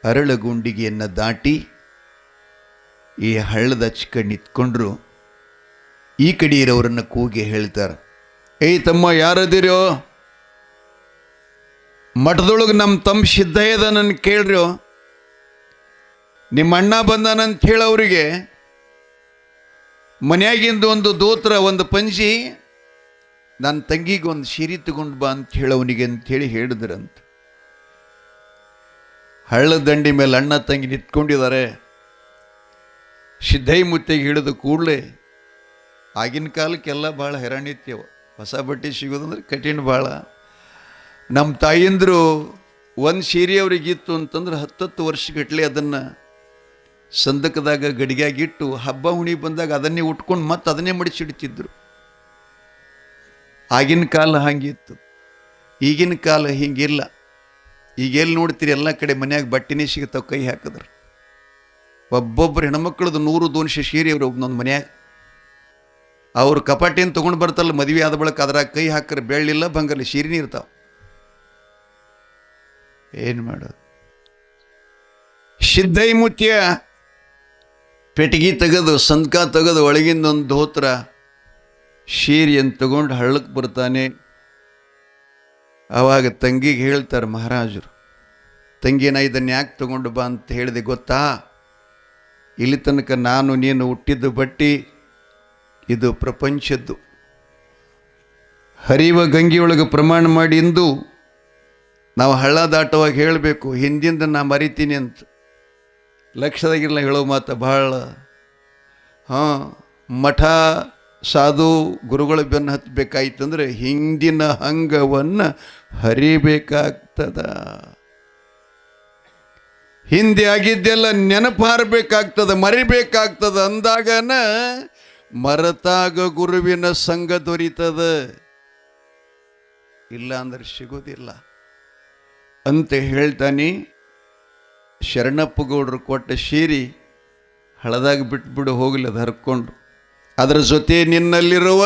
ಅರಳಗುಂಡಿಗೆಯನ್ನು ದಾಟಿ ಈ ಹಳ್ಳದ ಚಿಕ್ಕ ನಿಂತ್ಕೊಂಡ್ರು. ಈ ಕಡೆ ಇರೋರನ್ನು ಕೂಗಿ ಹೇಳ್ತಾರೆ, ಏಯ್ ತಮ್ಮ, ಯಾರದಿರೋ? ಮಠದೊಳಗೆ ನಮ್ಮ ತಮ್ಮ ಸಿದ್ಧಯ್ಯದ ನನ್ನ ಕೇಳ್ರಿ, ನಿಮ್ಮ ಅಣ್ಣ ಬಂದಾನಂತ ಹೇಳೋರಿಗೆ ಮನ್ಯಾಗಿಂದ ಒಂದು ದೋತ್ರ, ಒಂದು ಪಂಜಿ, ನನ್ನ ತಂಗಿಗೆ ಒಂದು ಸೀರೆ ತಗೊಂಡು ಬಾ ಅಂತ ಹೇಳೋನಿಗೆ ಅಂಥೇಳಿ ಹೇಳಿದ್ರಂತ. ಹಳ್ಳದ ದಂಡಿ ಮೇಲೆ ಅಣ್ಣ ತಂಗಿ ನಿಂತ್ಕೊಂಡಿದ್ದಾರೆ. ಸಿದ್ದಯ್ಯ ಮುತ್ತೆಗೆ ಹಿಡಿದು ಕೂಡಲೇ, ಆಗಿನ ಕಾಲಕ್ಕೆಲ್ಲ ಭಾಳ ಹೆರಾಣಿತ್ಯವ, ಹೊಸ ಬಟ್ಟೆ ಸಿಗೋದಂದ್ರೆ ಕಠಿಣ ಭಾಳ. ನಮ್ಮ ತಾಯಿಂದರು ಒಂದು ಸೀರೆ ಅವ್ರಿಗಿತ್ತು ಅಂತಂದ್ರೆ 10 ವರ್ಷಗಟ್ಟಲೆ ಅದನ್ನು ಸಂದಕದಾಗ ಗಡಿಗ್ಯಾಗಿಟ್ಟು ಹಬ್ಬ ಹುಣಿ ಬಂದಾಗ ಅದನ್ನೇ ಉಟ್ಕೊಂಡು ಮತ್ತೆ ಅದನ್ನೇ ಮಡಿಸಿಡ್ತಿದ್ರು. ಆಗಿನ ಕಾಲ ಹಾಗಿತ್ತು, ಈಗಿನ ಕಾಲ ಹಿಂಗಿಲ್ಲ. ಈಗ ಎಲ್ಲಿ ನೋಡ್ತೀರಿ, ಎಲ್ಲ ಕಡೆ ಮನ್ಯಾಗ ಬಟ್ಟೆನೇ ಸಿಗ್ತಾವೆ, ಕೈ ಹಾಕಿದ್ರು. ಒಬ್ಬೊಬ್ಬರು ಹೆಣ್ಮಕ್ಳದ್ದು 100-200 ಸೀರೆ ಅವ್ರು ಒಬ್ಬನೊಂದು ಮನ್ಯಾಗ. ಅವ್ರು ಕಪಾಟಿನ ತೊಗೊಂಡು ಬರ್ತಾರಲ್ಲ ಮದುವೆ ಆದ ಬಳಿಕ, ಅದ್ರಾಗ ಕೈ ಹಾಕ್ರೆ ಬೆಳ್ಳಿಲ್ಲ ಬಂಗಲ್ಲ, ಸೀರೆನೇ ಇರ್ತಾವೆ. ಏನು ಮಾಡೋದು? ಸಿದ್ದಯ್ಯ ಮುತ್ಯ ಪೆಟ್ಟಿಗೆ ತೆಗೆದು, ಸಂದ್ಕ ತೆಗೆದು, ಒಳಗಿಂದ ಒಂದು ಧೋತ್ರ ಸೀರೆಯನ್ನು ತಗೊಂಡು ಹಳ್ಳಕ್ಕೆ ಬರ್ತಾನೆ. ಆವಾಗ ತಂಗಿಗೆ ಹೇಳ್ತಾರೆ ಮಹಾರಾಜರು, ತಂಗಿನ ಇದನ್ನು ಯಾಕೆ ತಗೊಂಡು ಬಾ ಅಂತ ಹೇಳಿದೆ ಗೊತ್ತಾ? ಇಲ್ಲಿ ತನಕ ನಾನು ನೀನು ಹುಟ್ಟಿದ್ದು ಬಟ್ಟಿ, ಇದು ಪ್ರಪಂಚದ್ದು. ಹರಿಯುವ ಗಂಗೆಯೊಳಗೆ ಪ್ರಮಾಣ ಮಾಡಿ ಇಂದು ನಾವು ಹಳ್ಳ ದಾಟುವಾಗ ಹೇಳಬೇಕು, ಹಿಂದಿಂದ ನಾ ಮರಿತೀನಿ ಅಂತ. ಲಕ್ಷದಾಗಿರಲ್ಲ ಹೇಳೋ ಮಾತು ಭಾಳ. ಮಠ ಸಾಧು ಗುರುಗಳ ಬೆನ್ನು ಹತ್ತಬೇಕಾಯ್ತಂದ್ರೆ ಹಿಂದಿನ ಹಂಗವನ್ನು ಹರಿಬೇಕಾಗ್ತದ. ಹಿಂದೆ ಆಗಿದ್ದೆಲ್ಲ ನೆನಪು ಹಾರಬೇಕಾಗ್ತದ, ಮರಿಬೇಕಾಗ್ತದ. ಅಂದಾಗನ ಮರತಾಗ ಗುರುವಿನ ಸಂಘ ದೊರೀತದ, ಇಲ್ಲ ಅಂದ್ರೆ ಸಿಗೋದಿಲ್ಲ ಅಂತ ಹೇಳ್ತಾನೆ. ಶರಣಪ್ಪ ಗೌಡರು ಕೊಟ್ಟ ಸೀರೆ ಹಳದಾಗ ಬಿಟ್ಬಿಡು, ಹೋಗಲಿ, ಅದು ಹರ್ಕೊಂಡು. ಅದರ ಜೊತೆ ನಿನ್ನಲ್ಲಿರುವ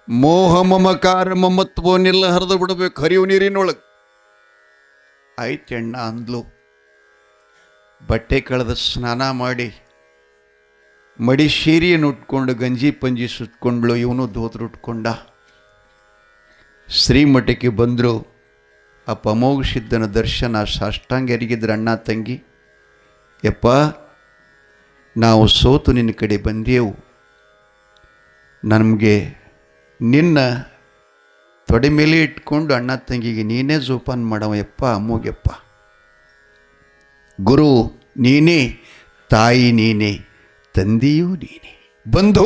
ಮೋಹ ಮಮಕಾರ ಮಮತ್ವವನ್ನೆಲ್ಲ ಹರಿದು ಬಿಡಬೇಕು, ಹರಿವು ನೀರಿನೊಳಗೆ. ಆಯ್ತು ಅಣ್ಣ ಅಂದ್ಲು. ಬಟ್ಟೆ ಕಳೆದ ಸ್ನಾನ ಮಾಡಿ ಮಡಿ ಸೀರೆಯನ್ನು ಉಟ್ಕೊಂಡು ಗಂಜಿ ಪಂಜಿ ಸುತ್ಕೊಂಡ್ಳು. ಇವನು ಧೋತ್ರ ಉಟ್ಕೊಂಡ. ಶ್ರೀಮಠಕ್ಕೆ ಬಂದರು. ಅಪ್ಪ ಅಮೋಘ ಸಿದ್ಧನ ದರ್ಶನ ಸಾಷ್ಟಾಂಗ ಎರಿಗಿದ್ರ ಅಣ್ಣ ತಂಗಿ. ಯಪ್ಪ, ನಾವು ಸೋತು ನಿನ್ನ ಕಡೆ ಬಂದೆವು, ನಮಗೆ ನಿನ್ನ ತೊಡೆ ಮೇಲೆ ಇಟ್ಕೊಂಡು ಅಣ್ಣ ತಂಗಿಗೆ ನೀನೇ ಜೋಪಾನ ಮಾಡವ ಯಪ್ಪ ಅಮ್ಮೋಗ್ಯಪ್ಪ. ಗುರು ನೀನೇ, ತಾಯಿ ನೀನೇ, ತಂದೆಯೂ ನೀನೇ, ಬಂಧು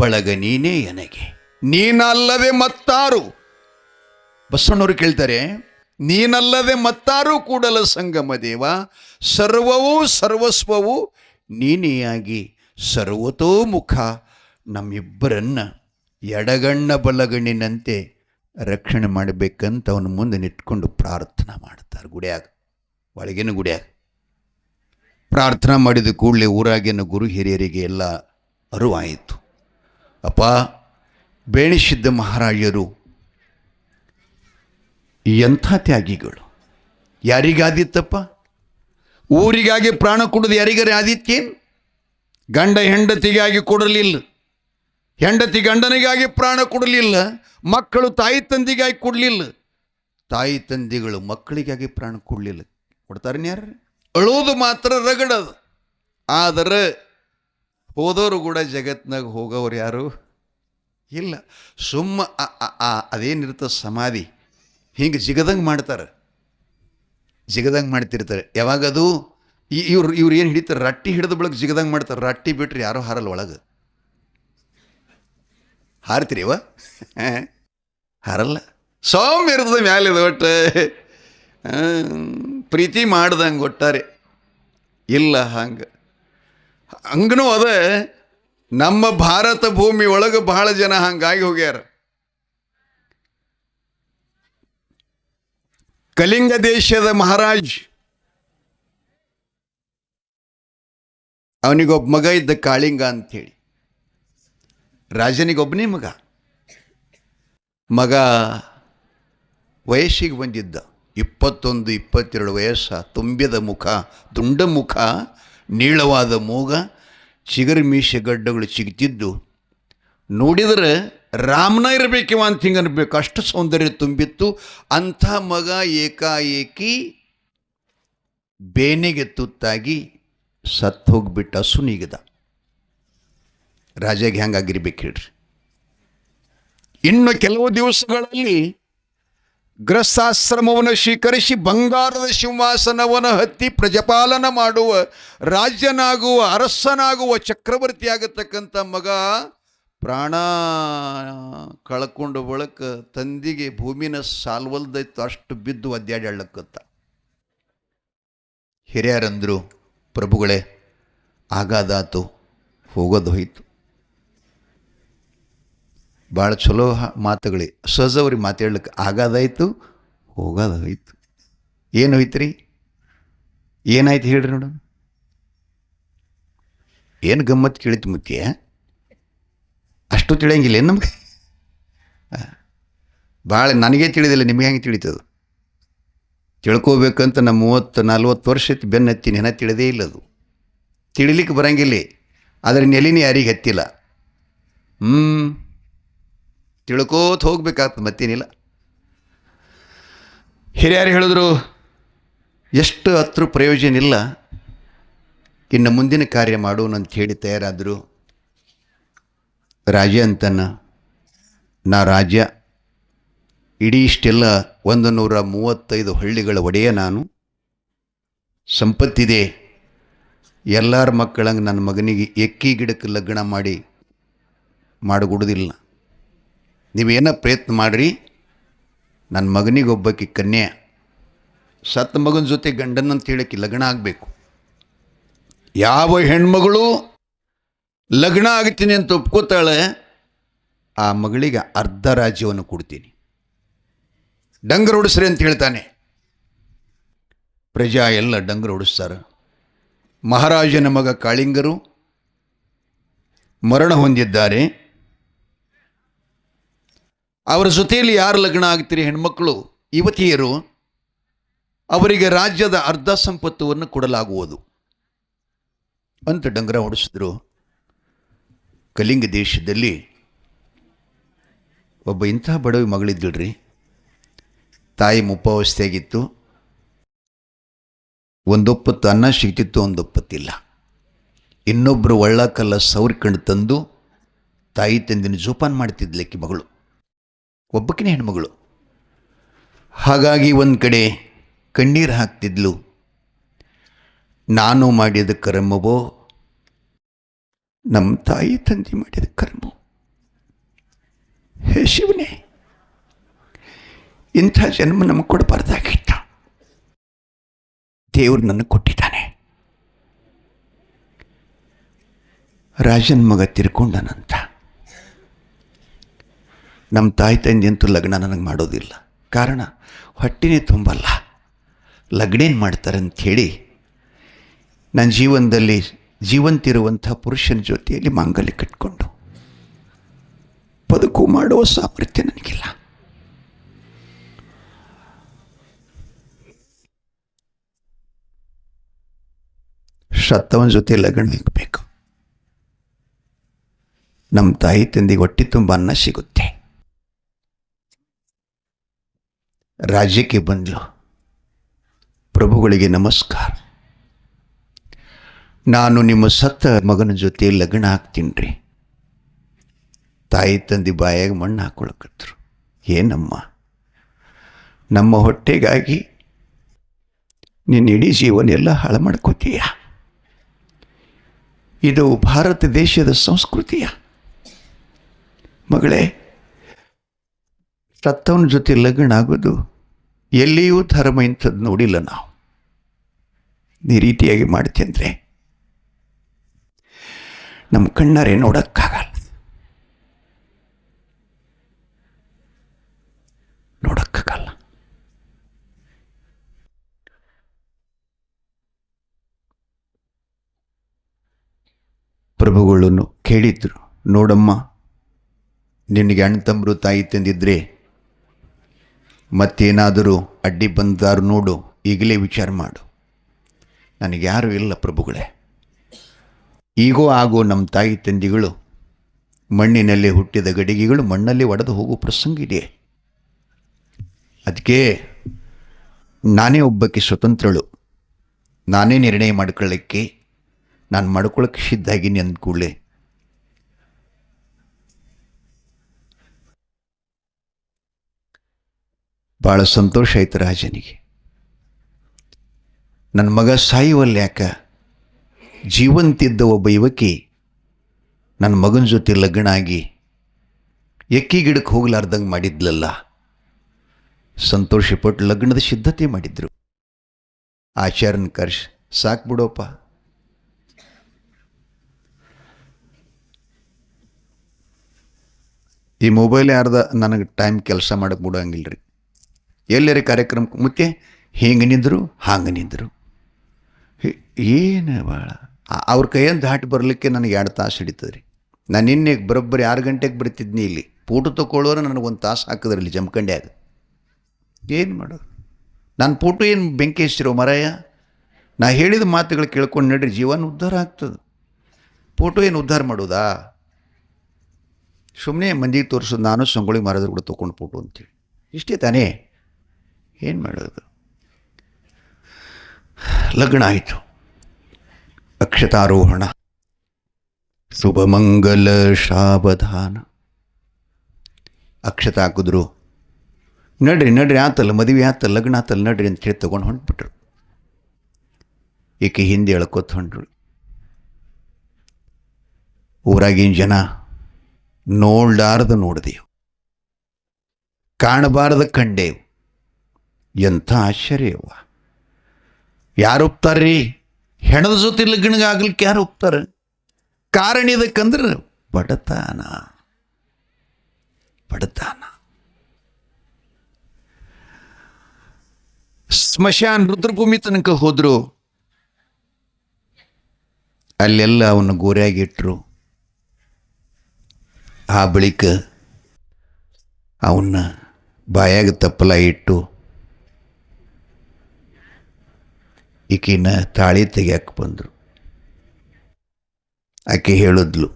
ಬಳಗ ನೀನೇ ಎನಗೆ, ನೀನಲ್ಲದೆ ಮತ್ತಾರು. ಬಸವಣ್ಣವರು ಕೇಳ್ತಾರೆ, ನೀನಲ್ಲದೆ ಮತ್ತಾರು ಕೂಡಲ ಸಂಗಮ ದೇವ, ಸರ್ವವೂ ಸರ್ವಸ್ವವು ನೀನೆಯಾಗಿ ಸರ್ವತೋಮುಖ ನಮ್ಮಿಬ್ಬರನ್ನ ಎಡಗಣ್ಣ ಬಲಗಣ್ಣಿನಂತೆ ರಕ್ಷಣೆ ಮಾಡಬೇಕಂತ ಅವನ ಮುಂದೆ ನಿಂತ್ಕೊಂಡು ಪ್ರಾರ್ಥನಾ ಮಾಡ್ತಾರೆ. ಗುಡಿಯಾಗ, ಒಳಗಿನ ಗುಡಿಯಾಗ ಪ್ರಾರ್ಥನಾ ಮಾಡಿದ ಕೂಡಲೇ ಊರಾಗಿನ ಗುರು ಹಿರಿಯರಿಗೆ ಎಲ್ಲ ಅರಿವಾಯಿತು. ಅಪ್ಪ, ಬೇಣಿಸಿದ್ದ ಮಹಾರಾಜರು ಎಂಥ ತ್ಯಾಗಿಗಳು. ಯಾರಿಗಾದಿತ್ತಪ್ಪ? ಊರಿಗಾಗಿ ಪ್ರಾಣ ಕೊಡೋದು ಯಾರಿಗಾರೆ ಆದಿತ್ಯೇನು? ಗಂಡ ಹೆಂಡತಿಗಾಗಿ ಕೊಡಲಿಲ್ಲ, ಹೆಂಡತಿ ಗಂಡನಿಗಾಗಿ ಪ್ರಾಣ ಕೊಡಲಿಲ್ಲ, ಮಕ್ಕಳು ತಾಯಿ ತಂದೆಗಾಗಿ ಕೊಡಲಿಲ್ಲ, ತಾಯಿ ತಂದೆಗಳು ಮಕ್ಕಳಿಗಾಗಿ ಪ್ರಾಣ ಕೊಡಲಿಲ್ಲ. ಕೊಡ್ತಾರೇನು ಯಾರು? ಅಳೋದು ಮಾತ್ರ ರಗಡದು. ಆದರೆ ಹೋದವರು ಕೂಡ ಜಗತ್ನಾಗ ಹೋಗೋರು ಯಾರು ಇಲ್ಲ. ಸುಮ್ಮ ಅದೇನಿರ್ತದೆ ಸಮಾಧಿ ಹಿಂಗೆ ಜಿಗದಂಗೆ ಮಾಡ್ತಾರೆ, ಜಿಗದಂಗೆ ಮಾಡ್ತಿರ್ತಾರೆ. ಯಾವಾಗದು ಇವ್ರು ಏನು ಹಿಡಿತಾರೆ, ರಟ್ಟಿ ಹಿಡಿದ ಬಳಿಕ ಜಿಗದಂಗೆ ಮಾಡ್ತಾರೆ. ರಟ್ಟಿ ಬಿಟ್ರೆ ಯಾರೋ ಹಾರಲ್ಲ ಒಳಗೆ. ಹಾರ್ತೀರಿವ ಹಾರಲ್ಲ, ಸೌಮ್ಯ ಇರ್ತದೆ ಮ್ಯಾಲಿದ ಒಟ್ಟು ಪ್ರೀತಿ ಮಾಡ್ದಂಗೆ ಒಟ್ಟಾರೆ ಇಲ್ಲ. ಹಂಗನೂ ಅದ. ನಮ್ಮ ಭಾರತ ಭೂಮಿ ಒಳಗೆ ಬಹಳ ಜನ ಹಂಗಾಗಿ ಹೋಗ್ಯಾರ. ಕಲಿಂಗ ದೇಶದ ಮಹಾರಾಜ್, ಅವನಿಗೊಬ್ಬ ಮಗ ಇದ್ದ ಕಾಳಿಂಗ ಅಂಥೇಳಿ. ರಾಜನಿಗೊಬ್ಬನೇ ಮಗ ವಯಸ್ಸಿಗೆ ಬಂದಿದ್ದ, 21-22 ವಯಸ್ಸ, ತುಂಬಿದ ಮುಖ, ದುಂಡ ಮುಖ, ನೀಳವಾದ ಮೂಗ, ಚಿಗರಿ ಮೀಸೆ ಗಡ್ಡಗಳು ಚಿಗ್ತಿದ್ದು ನೋಡಿದರೆ ರಾಮನ ಇರಬೇಕಿವ ಅಂತ ಹಿಂಗೆ ಅನ್ಬೇಕು, ಅಷ್ಟು ಸೌಂದರ್ಯ ತುಂಬಿತ್ತು. ಅಂಥ ಮಗ ಏಕಾಏಕಿ ಬೇನೆಗೆ ತುತ್ತಾಗಿ ಸತ್ತು ಹೋಗಿಬಿಟ್ಟ, ಸುನೀಗದ. ರಾಜಾಗೆ ಹೆಂಗಾಗಿರ್ಬೇಕು ಹೇಳ್ರಿ. ಇನ್ನು ಕೆಲವು ದಿವಸಗಳಲ್ಲಿ ಗೃಹಸ್ಥಾಶ್ರಮವನ್ನು ಸ್ವೀಕರಿಸಿ ಬಂಗಾರದ ಸಿಂಹಾಸನವನ್ನು ಹತ್ತಿ ಪ್ರಜಪಾಲನ ಮಾಡುವ, ರಾಜ್ಯನಾಗುವ, ಅರಸನಾಗುವ, ಚಕ್ರವರ್ತಿಯಾಗತಕ್ಕಂಥ ಮಗ ಪ್ರಾಣ ಕಳ್ಕೊಂಡು ಬಳಕ ತಂದಿಗೆ ಭೂಮಿನ ಸಾಲ್ವಲ್ದೈತು, ಅಷ್ಟು ಬಿದ್ದು ಅಡ್ಡಾಡಳ್ಳಕ್ಕತ್ತ. ಹಿರಿಯರಂದರು, ಪ್ರಭುಗಳೇ ಆಗಾದಾತು, ಹೋಗೋದು ಹೋಯ್ತು. ಭಾಳ ಚಲೋ ಮಾತುಗಳೇ, ಸಹಜವ್ರಿಗೆ ಮಾತಾಡ್ಲಿಕ್ಕೆ. ಆಗಾದಾಯ್ತು, ಹೋಗೋದು ಹೋಯ್ತು. ಏನು ಹೋಯ್ತು ರೀ, ಏನಾಯ್ತು ಹೇಳ್ರಿ ನೋಡು. ಏನು ಗಮ್ಮತ್ತು ಕೇಳಿತು ಮುಖ್ಯ, ಅಷ್ಟು ತಿಳಿಯಂಗಿಲ್ಲ ಏನು ನಮ್ಗೆ. ಭಾಳ ನನಗೇ ತಿಳಿದಿಲ್ಲ, ನಿಮಗೆ ಹೆಂಗೆ ತಿಳಿತದು? ತಿಳ್ಕೋಬೇಕಂತ ನಮ್ಮ 30-40 ವರ್ಷ ಬೆನ್ನು ಹತ್ತೀನಿ, ಏನ ತಿಳಿದೇ ಇಲ್ಲ. ಅದು ತಿಳಿಲಿಕ್ಕೆ ಬರಂಗಿಲ್ಲ, ಆದರೆ ನೆಲಿನೇ ಯಾರಿಗೆ ಹತ್ತಿಲ್ಲ. ತಿಳ್ಕೋತ ಹೋಗ್ಬೇಕಾಗ್ತದೆ, ಮತ್ತೇನಿಲ್ಲ. ಹಿರಿಯರು ಹೇಳಿದ್ರು, ಎಷ್ಟು ಹತ್ರ ಪ್ರಯೋಜನ ಇಲ್ಲ, ಇನ್ನು ಮುಂದಿನ ಕಾರ್ಯ ಮಾಡೋಣ ಅಂತ ಹೇಳಿ ತಯಾರಾದರು. ರಾಜ ಅಂತನ, ನಾ ರಾಜ್ಯ, ಇಡೀ ಇಷ್ಟೆಲ್ಲ 135 ಹಳ್ಳಿಗಳ ಒಡೆಯ ನಾನು, ಸಂಪತ್ತಿದೆ, ಎಲ್ಲರ ಮಕ್ಕಳಂಗೆ ನನ್ನ ಮಗನಿಗೆ ಎಕ್ಕಿ ಗಿಡಕ್ಕೆ ಲಗ್ನ ಮಾಡಿಕೊಡೋದಿಲ್ಲ. ನೀವೇನೋ ಪ್ರಯತ್ನ ಮಾಡಿರಿ, ನನ್ನ ಮಗನಿಗೊಬ್ಬಕ್ಕೆ ಕನ್ಯೆ, ಸತ್ತ ಮಗನ ಜೊತೆ ಗಂಡನ ಅಂತ ಹೇಳಕ್ಕೆ ಲಗ್ನ ಆಗಬೇಕು. ಯಾವ ಹೆಣ್ಮಗಳು ಲಗ್ನ ಆಗ್ತೀನಿ ಅಂತ ಒಪ್ಕೋತಾಳೆ, ಆ ಮಗಳಿಗೆ ಅರ್ಧ ರಾಜ್ಯವನ್ನು ಕೊಡ್ತೀನಿ, ಡಂಗರ ಹೊಡಿಸ್ರಿ ಅಂತ ಹೇಳ್ತಾನೆ. ಪ್ರಜಾ ಎಲ್ಲ ಡಂಗರ ಹೊಡಿಸ್ತಾರೆ. ಮಹಾರಾಜನ ಮಗ ಕಾಳಿಂಗರು ಮರಣ ಹೊಂದಿದ್ದಾರೆ. ಅವರ ಜೊತೆಯಲ್ಲಿ ಯಾರು ಲಗ್ನ ಆಗ್ತೀರಿ ಹೆಣ್ಮಕ್ಕಳು, ಯುವತಿಯರು, ಅವರಿಗೆ ರಾಜ್ಯದ ಅರ್ಧ ಸಂಪತ್ತನ್ನು ಕೊಡಲಾಗುವುದು ಅಂತ ಡಂಗರ ಹೊಡಿಸಿದ್ರು. ಕಲಿಂಗ ದೇಶದಲ್ಲಿ ಒಬ್ಬ ಇಂಥ ಬಡವಿ ಮಗಳಿದ್ದಳ್ರಿ. ತಾಯಿ ಮುಪ್ಪಾವಸ್ಥೆಯಾಗಿತ್ತು, ಒಂದೊಪ್ಪತ್ತು ಅನ್ನ ಸಿಗ್ತಿತ್ತು, ಒಂದೊಪ್ಪತ್ತಿಲ್ಲ. ಇನ್ನೊಬ್ಬರು ಒಳ್ಳಕಲ್ಲ ಸೌರಿಕೊಂಡು ತಂದು ತಾಯಿ ತಂದಿನ ಜೋಪಾನ ಮಾಡ್ತಿದ್ಲಕ್ಕಿ ಮಗಳು, ಒಬ್ಬಕಿನೇ ಹೆಣ್ಮಗಳು. ಹಾಗಾಗಿ ಒಂದು ಕಡೆ ಕಣ್ಣೀರು ಹಾಕ್ತಿದ್ಲು. ನಾನು ಮಾಡಿದ ಕರ್ಮವೋ, ನಮ್ಮ ತಾಯಿ ತಂದೆ ಮಾಡಿದ ಕರ್ಮ, ಹೇ ಶಿವನೇ, ಇಂಥ ಜನ್ಮ ನಮಗೆ ಕೊಡಬಾರ್ದಾಗಿತ್ತ, ದೇವರು ನನಗೆ ಕೊಟ್ಟಿದ್ದಾನೆ. ರಾಜನ ಮಗ ತಿರ್ಕೊಂಡನಂತ. ನಮ್ಮ ತಾಯಿ ತಂದೆ ಅಂತೂ ಲಗ್ನ ನನಗೆ ಮಾಡೋದಿಲ್ಲ, ಕಾರಣ ಹೊಟ್ಟೆನೇ ತುಂಬಲ್ಲ, ಲಗ್ನೇನು ಮಾಡ್ತಾರೆ ಅಂಥೇಳಿ ನನ್ನ ಜೀವನದಲ್ಲಿ ಜೀವಂತಿರುವಂಥ ಪುರುಷನ ಜೊತೆಯಲ್ಲಿ ಮಾಂಗಲ್ಯ ಕಟ್ಕೊಂಡು ಬದುಕು ಮಾಡುವ ಸಾಮರ್ಥ್ಯ ನನಗಿಲ್ಲ. ಸತ್ತವನ ಜೊತೆ ಲಗ್ನ ಆಗಬೇಕು, ನಮ್ಮ ತಾಯಿ ತಂದೆಗೆ ಹೊಟ್ಟೆ ತುಂಬ ಅನ್ನ ಸಿಗುತ್ತೆ. ರಾಜ್ಯಕ್ಕೆ ಬಂದಳು. ಪ್ರಭುಗಳಿಗೆ ನಮಸ್ಕಾರ. ನಾನು ನಿಮ್ಮ ಸತ್ತ ಮಗನ ಜೊತೆ ಲಗ್ನ ಆಗ್ತೀನಿ ರೀ. ತಾಯಿ ತಂದೆ ಬಾಯಾಗ ಮಣ್ಣು ಹಾಕೊಳಕತ್ರು. ಏನಮ್ಮ, ನಮ್ಮ ಹೊಟ್ಟೆಗಾಗಿ ನಿನ್ನ ಇಡೀ ಜೀವನ ಎಲ್ಲ ಹಾಳು ಮಾಡ್ಕೋತೀಯ? ಇದು ಭಾರತ ದೇಶದ ಸಂಸ್ಕೃತಿಯ? ಮಗಳೇ, ಸತ್ತವನ ಜೊತೆ ಲಗ್ನ ಆಗೋದು ಎಲ್ಲಿಯೂ ಧರ್ಮ ಇಂಥದ್ದು ನೋಡಿಲ್ಲ ನಾವು. ಈ ರೀತಿಯಾಗಿ ಮಾಡ್ತೀಂದ್ರೆ ನಮ್ಮ ಕಣ್ಣಾರೆ ನೋಡೋಕ್ಕಾಗಲ್ಲ. ಪ್ರಭುಗಳನ್ನು ಕೇಳಿದ್ರು, ನೋಡಮ್ಮ, ನಿನಗೆ ಅಣ್ಣ ತಮ್ಮರು ತಾಯಿ ತಂದಿದ್ರೆ ಮತ್ತೇನಾದರೂ ಅಡ್ಡಿ ಬಂದಾರು ನೋಡು, ಈಗಲೇ ವಿಚಾರ ಮಾಡು. ನನಗೆ ಯಾರೂ ಇಲ್ಲ ಪ್ರಭುಗಳೇ. ಈಗೋ ಆಗೋ ನಮ್ಮ ತಾಯಿ ತಂದೆಗಳು ಮಣ್ಣಿನಲ್ಲಿ ಹುಟ್ಟಿದ ಗಡಿಗೆಗಳು ಮಣ್ಣಲ್ಲಿ ಒಡೆದು ಹೋಗೋ ಪ್ರಸಂಗ ಇದೆ. ಅದಕ್ಕೆ ನಾನೇ ಒಬ್ಬಕ್ಕೆ ಸ್ವತಂತ್ರಳು, ನಾನೇ ನಿರ್ಣಯ ಮಾಡ್ಕೊಳ್ಳೋಕ್ಕೆ, ನಾನು ಮಾಡ್ಕೊಳ್ಳೋಕ್ಕೆ ಸಿದ್ಧಾಗಿನಿ ಅಂದ್ಕೂಡಲೇ ಭಾಳ ಸಂತೋಷ ಆಯ್ತು ರಾಜನಿಗೆ. ನನ್ನ ಮಗ ಸಾಯುವಲ್ಲಿ ಯಾಕ, ಜೀವಂತಿದ್ದ ಒಬ್ಬ ಯುವಕಿ ನನ್ನ ಮಗನ ಜೊತೆ ಲಗ್ನ ಆಗಿ ಎಕ್ಕಿ ಗಿಡಕ್ಕೆ ಹೋಗ್ಲಾರ್ದಂಗೆ ಮಾಡಿದ್ಲಲ್ಲ. ಸಂತೋಷಪಟ್ಟು ಲಗ್ನದ ಸಿದ್ಧತೆ ಮಾಡಿದ್ರು. ಆಚಾರ್ಯನ ಕರ್ಷ್, ಸಾಕು ಬಿಡೋಪ್ಪ, ಈ ಮೊಬೈಲ್ ಯಾರ್ದ ನನಗೆ ಟೈಮ್ ಕೆಲಸ ಮಾಡಕ್ಕೆ ಬಿಡೋಂಗಿಲ್ಲ ರೀ. ಎಲ್ಲರ ಕಾರ್ಯಕ್ರಮಕ್ಕೆ ಮುತ್ತೆ ಹಿಂಗೆ ನಿಂದರು ಹಾಂಗೆ ನಿಂದರು. ಏನು ಭಾಳ ಅವ್ರ ಕೈಯನ್ನು ದಾಟಿ ಬರಲಿಕ್ಕೆ ನನಗೆ 2 ತಾಸು ಹಿಡಿತದೆ ರೀ. ನಾನು ನಿನ್ನೆ ಬರೋಬ್ಬರಿ 6 ಗಂಟೆಗೆ ಬರ್ತಿದ್ನಿ. ಇಲ್ಲಿ ಫೋಟೋ ತೊಗೊಳ್ಳೋರು ನನಗೆ 1 ತಾಸು ಹಾಕಿದ್ರಲ್ಲಿ ಜಮಖಂಡ್ಯಾಗ. ಏನು ಮಾಡೋದು? ನಾನು ಫೋಟೋ ಏನು ಬೆಂಕಿ ಹಚ್ಚಿರೋ ಮರಾಯ? ನಾ ಹೇಳಿದ ಮಾತುಗಳು ಕೇಳ್ಕೊಂಡು ನಡ್ರಿ, ಜೀವನ ಉದ್ಧಾರ ಆಗ್ತದೆ. ಫೋಟೋ ಏನು ಉದ್ಧಾರ ಮಾಡೋದಾ? ಸುಮ್ಮನೆ ಮಂದಿಗೆ ತೋರಿಸೋದು, ನಾನು ಸಂಗೊಳ್ಳಿ ಮಹಾರಾಜರು ಕೂಡ ತೊಗೊಂಡು ಫೋಟೋ ಅಂತೇಳಿ, ಇಷ್ಟೇ ತಾನೇ. ಏನು ಮಾಡೋದು? ಲಗ್ನ ಆಯಿತು, ಅಕ್ಷತಾರೋಹಣ, ಶುಭಮಂಗಲ ಶಾವಧಾನ, ಅಕ್ಷತ ಹಾಕಿದ್ರು. ನಡ್ರಿ ಆತಲ್ಲ, ಮದುವೆ ಆತಲ್ಲ, ಲಗ್ನ ಆತಲ್ಲ, ನಡ್ರಿ ಅಂತ ಹೇಳಿ ತೊಗೊಂಡು ಹೊಂಟ್ಬಿಟ್ರು. ಈಕೆ ಹಿಂದೆ ಎಳ್ಕೊತ ಹೊಂಟ್ರು. ಊರಾಗಿನ ಜನ ನೋಡ್ಲಾರ್ದು ನೋಡಿದೆವು, ಕಾಣಬಾರ್ದು ಕಂಡೇವು. ಎಂಥ ಆಶ್ಚರ್ಯವ! ಯಾರು ಒಪ್ತಾರ್ರಿ? ಹೆಣದ ಜೊತೆ ಲಗ್ನಗೆ ಆಗ್ಲಿಕ್ಕೆ ಯಾರು ಒಪ್ತಾರೆ? ಕಾರಣ ಇದಕ್ಕಂದ್ರೆ ಬಡತನ. ಸ್ಮಶಾನ ರುದ್ರಭೂಮಿ ತನಕ ಹೋದ್ರು. ಅಲ್ಲೆಲ್ಲ ಅವನ್ನ ಗೋರ್ಯಾಗಿಟ್ರು. ಆ ಬಳಿಕ ಅವನ್ನ ಬಾಯಾಗ ತಪ್ಪಲ ಇಟ್ಟು ಈಕಿನ ತಾಳಿ ತೆಗಿಯಕ್ಕೆ ಬಂದರು. ಆಕೆ ಹೇಳಿದ್ಲು,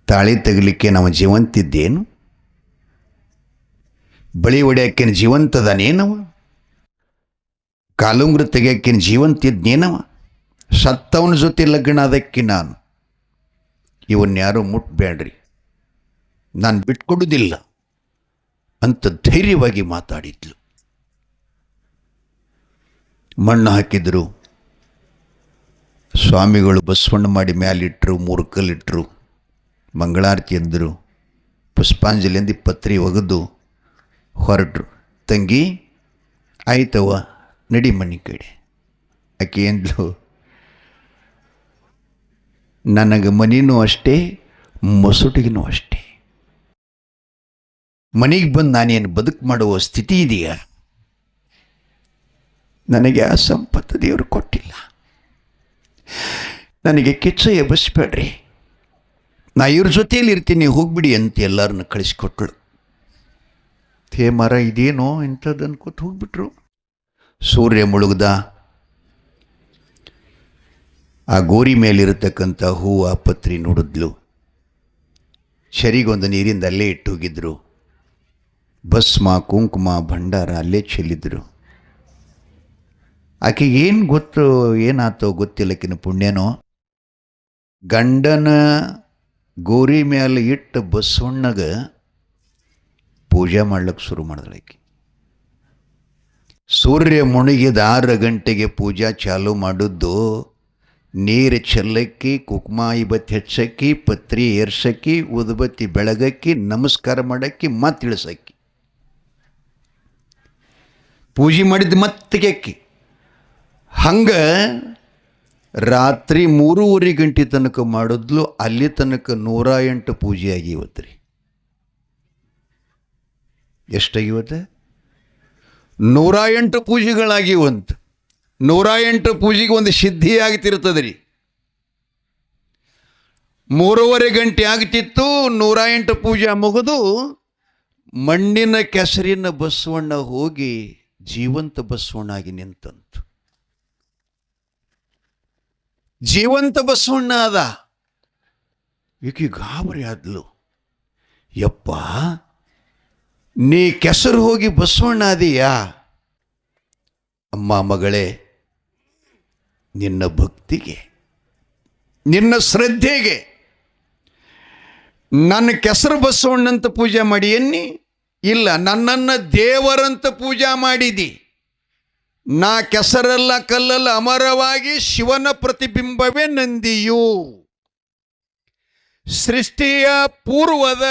ತಾಳಿ ತೆಗಿಲಿಕ್ಕೆ ನಾವು ಜೀವಂತಿದ್ದೇನು? ಬಳಿ ಹೊಡೆಯೋಕ್ಕೇನು ಜೀವಂತದಾನೇನವ? ಕಾಲುಂಗ್ರ ತೆಗಿಯೋಕ್ಕೇನು ಜೀವಂತಿದ್ನೇನವ? ಸತ್ತವನ ಜೊತೆ ಲಗ್ನ ಅದಕ್ಕೆ ನಾನು, ಇವನ್ಯಾರೂ ಮುಟ್ಬೇಡ್ರಿ, ನಾನು ಬಿಟ್ಕೊಡುವುದಿಲ್ಲ ಅಂತ ಧೈರ್ಯವಾಗಿ ಮಾತಾಡಿದ್ಲು. ಮಣ್ಣು ಹಾಕಿದ್ರು. ಸ್ವಾಮಿಗಳು ಬಸವಣ್ಣ ಮಾಡಿ ಮ್ಯಾಲಿಟ್ಟರು, 3 ಕಲ್ಲಿಟ್ಟರು, ಮಂಗಳಾರತಿ ಅಂದರು, ಪುಷ್ಪಾಂಜಲಿಯಿಂದ ಪತ್ರಿ ಒಗೆದು ಹೊರಟರು. ತಂಗಿ, ಆಯ್ತವ್ವ, ನಡಿ ಮನೆ ಕಡೆ. ಆಕೆ ಎಂದ್ಲು, ನನಗೆ ಮನಿನೂ ಅಷ್ಟೇ, ಮಸುಟಿಗೂ ಅಷ್ಟೇ. ಮನೆಗೆ ಬಂದು ನಾನೇನು ಬದುಕು ಮಾಡುವ ಸ್ಥಿತಿ ಇದೆಯಾ? ನನಗೆ ಆ ಸಂಪತ್ತು ದೇವರು ಕೊಟ್ಟಿಲ್ಲ. ನನಗೆ ಕಿಚ್ಚ ಎಬ್ಬಿಸ್ಬೇಡ್ರಿ, ನಾ ಇವ್ರ ಜೊತೆಯಲ್ಲಿ ಇರ್ತೀನಿ, ಹೋಗ್ಬಿಡಿ ಅಂತ ಎಲ್ಲರನ್ನ ಕಳಿಸ್ಕೊಟ್ಳು. ಹೇ ಮರ, ಇದೇನೋ ಇಂಥದ್ದು ಅನ್ಕೋತ ಹೋಗ್ಬಿಟ್ರು. ಸೂರ್ಯ ಮುಳುಗ್ದ. ಆ ಗೋರಿ ಮೇಲಿರತಕ್ಕಂಥ ಹೂವು ಪತ್ರಿ ನೋಡಿದ್ಲು. ಶರಿಗೊಂದು ನೀರಿಂದ ಅಲ್ಲೇ ಇಟ್ಟು ಹೋಗಿದ್ರು. ಭಸ್ಮ ಕುಂಕುಮ ಭಂಡಾರ ಅಲ್ಲೇ ಚೆಲ್ಲಿದ್ರು. ಆಕೆಗೆ ಏನು ಗೊತ್ತು, ಏನಾತೋ ಗೊತ್ತಿಲ್ಲಕಿನ ಪುಣ್ಯನೋ, ಗಂಡನ ಗೋರಿ ಮೇಲೆ ಇಟ್ಟು ಬಸವಣ್ಣಗ ಪೂಜೆ ಮಾಡ್ಲಿಕ್ಕೆ ಶುರು ಮಾಡಿದಳು ಆಕೆ. ಸೂರ್ಯ ಮುಳುಗಿದ 6 ಗಂಟೆಗೆ ಪೂಜಾ ಚಾಲು ಮಾಡಿದ್ದು, ನೀರು ಚೆಲ್ಲಕ್ಕಿ, ಕುಕ್ಮ ಐಬತ್ತಿ ಹೆಚ್ಚಕ್ಕಿ, ಪತ್ರಿ ಏರ್ಸಕ್ಕಿ, ಉದ್ಬತ್ತಿ ಬೆಳಗಕ್ಕಿ, ನಮಸ್ಕಾರ ಮಾಡಕ್ಕಿ, ಮತ್ತೆ ಇಳಿಸಕ್ಕಿ. ಪೂಜೆ ಮಾಡಿದ್ದು ಮತ್ತೆ ಅಕ್ಕಿ. ಹಂಗೆ ರಾತ್ರಿ 3:30 ಗಂಟೆ ತನಕ ಮಾಡಿದ್ಲು. ಅಲ್ಲಿ ತನಕ 108 ಪೂಜೆ ಆಗಿವತ್ತು ರೀ. ಎಷ್ಟಾಗಿವತ್ತು? 108 ಪೂಜೆಗಳಾಗಿವಂತ. 108 ಪೂಜೆಗೆ ಒಂದು ಸಿದ್ಧಿ ಆಗ್ತಿರ್ತದೆ ರೀ. 3:30 ಗಂಟೆ ಆಗ್ತಿತ್ತು. 108 ಪೂಜೆ ಮುಗಿದು ಮಣ್ಣಿನ ಕೆಸರಿನ ಬಸವಣ್ಣ ಹೋಗಿ ಜೀವಂತ ಬಸವಣ್ಣ ಆಗಿ ನಿಂತಂತು. ಜೀವಂತ ಬಸವಣ್ಣ ಅದ. ಈಕೆ ಗಾಬರಿ ಆದ್ಲು. ಯಪ್ಪ, ನೀ ಕೆಸರು ಹೋಗಿ ಬಸವಣ್ಣ ಅದೀಯಾ? ಅಮ್ಮ ಮಗಳೇ, ನಿನ್ನ ಭಕ್ತಿಗೆ, ನಿನ್ನ ಶ್ರದ್ಧೆಗೆ ನನ್ನ ಕೆಸರು ಬಸವಣ್ಣಂತ ಪೂಜೆ ಮಾಡಿ ಎನ್ನಿ? ಇಲ್ಲ, ನನ್ನನ್ನು ದೇವರಂತ ಪೂಜೆ ಮಾಡಿದಿ. ನಾ ಕೆಸರಲ್ಲ ಕಲ್ಲಲ್ಲ, ಅಮರವಾಗಿ ಶಿವನ ಪ್ರತಿಬಿಂಬವೇ ನಂದಿಯು. ಸೃಷ್ಟಿಯ ಪೂರ್ವದ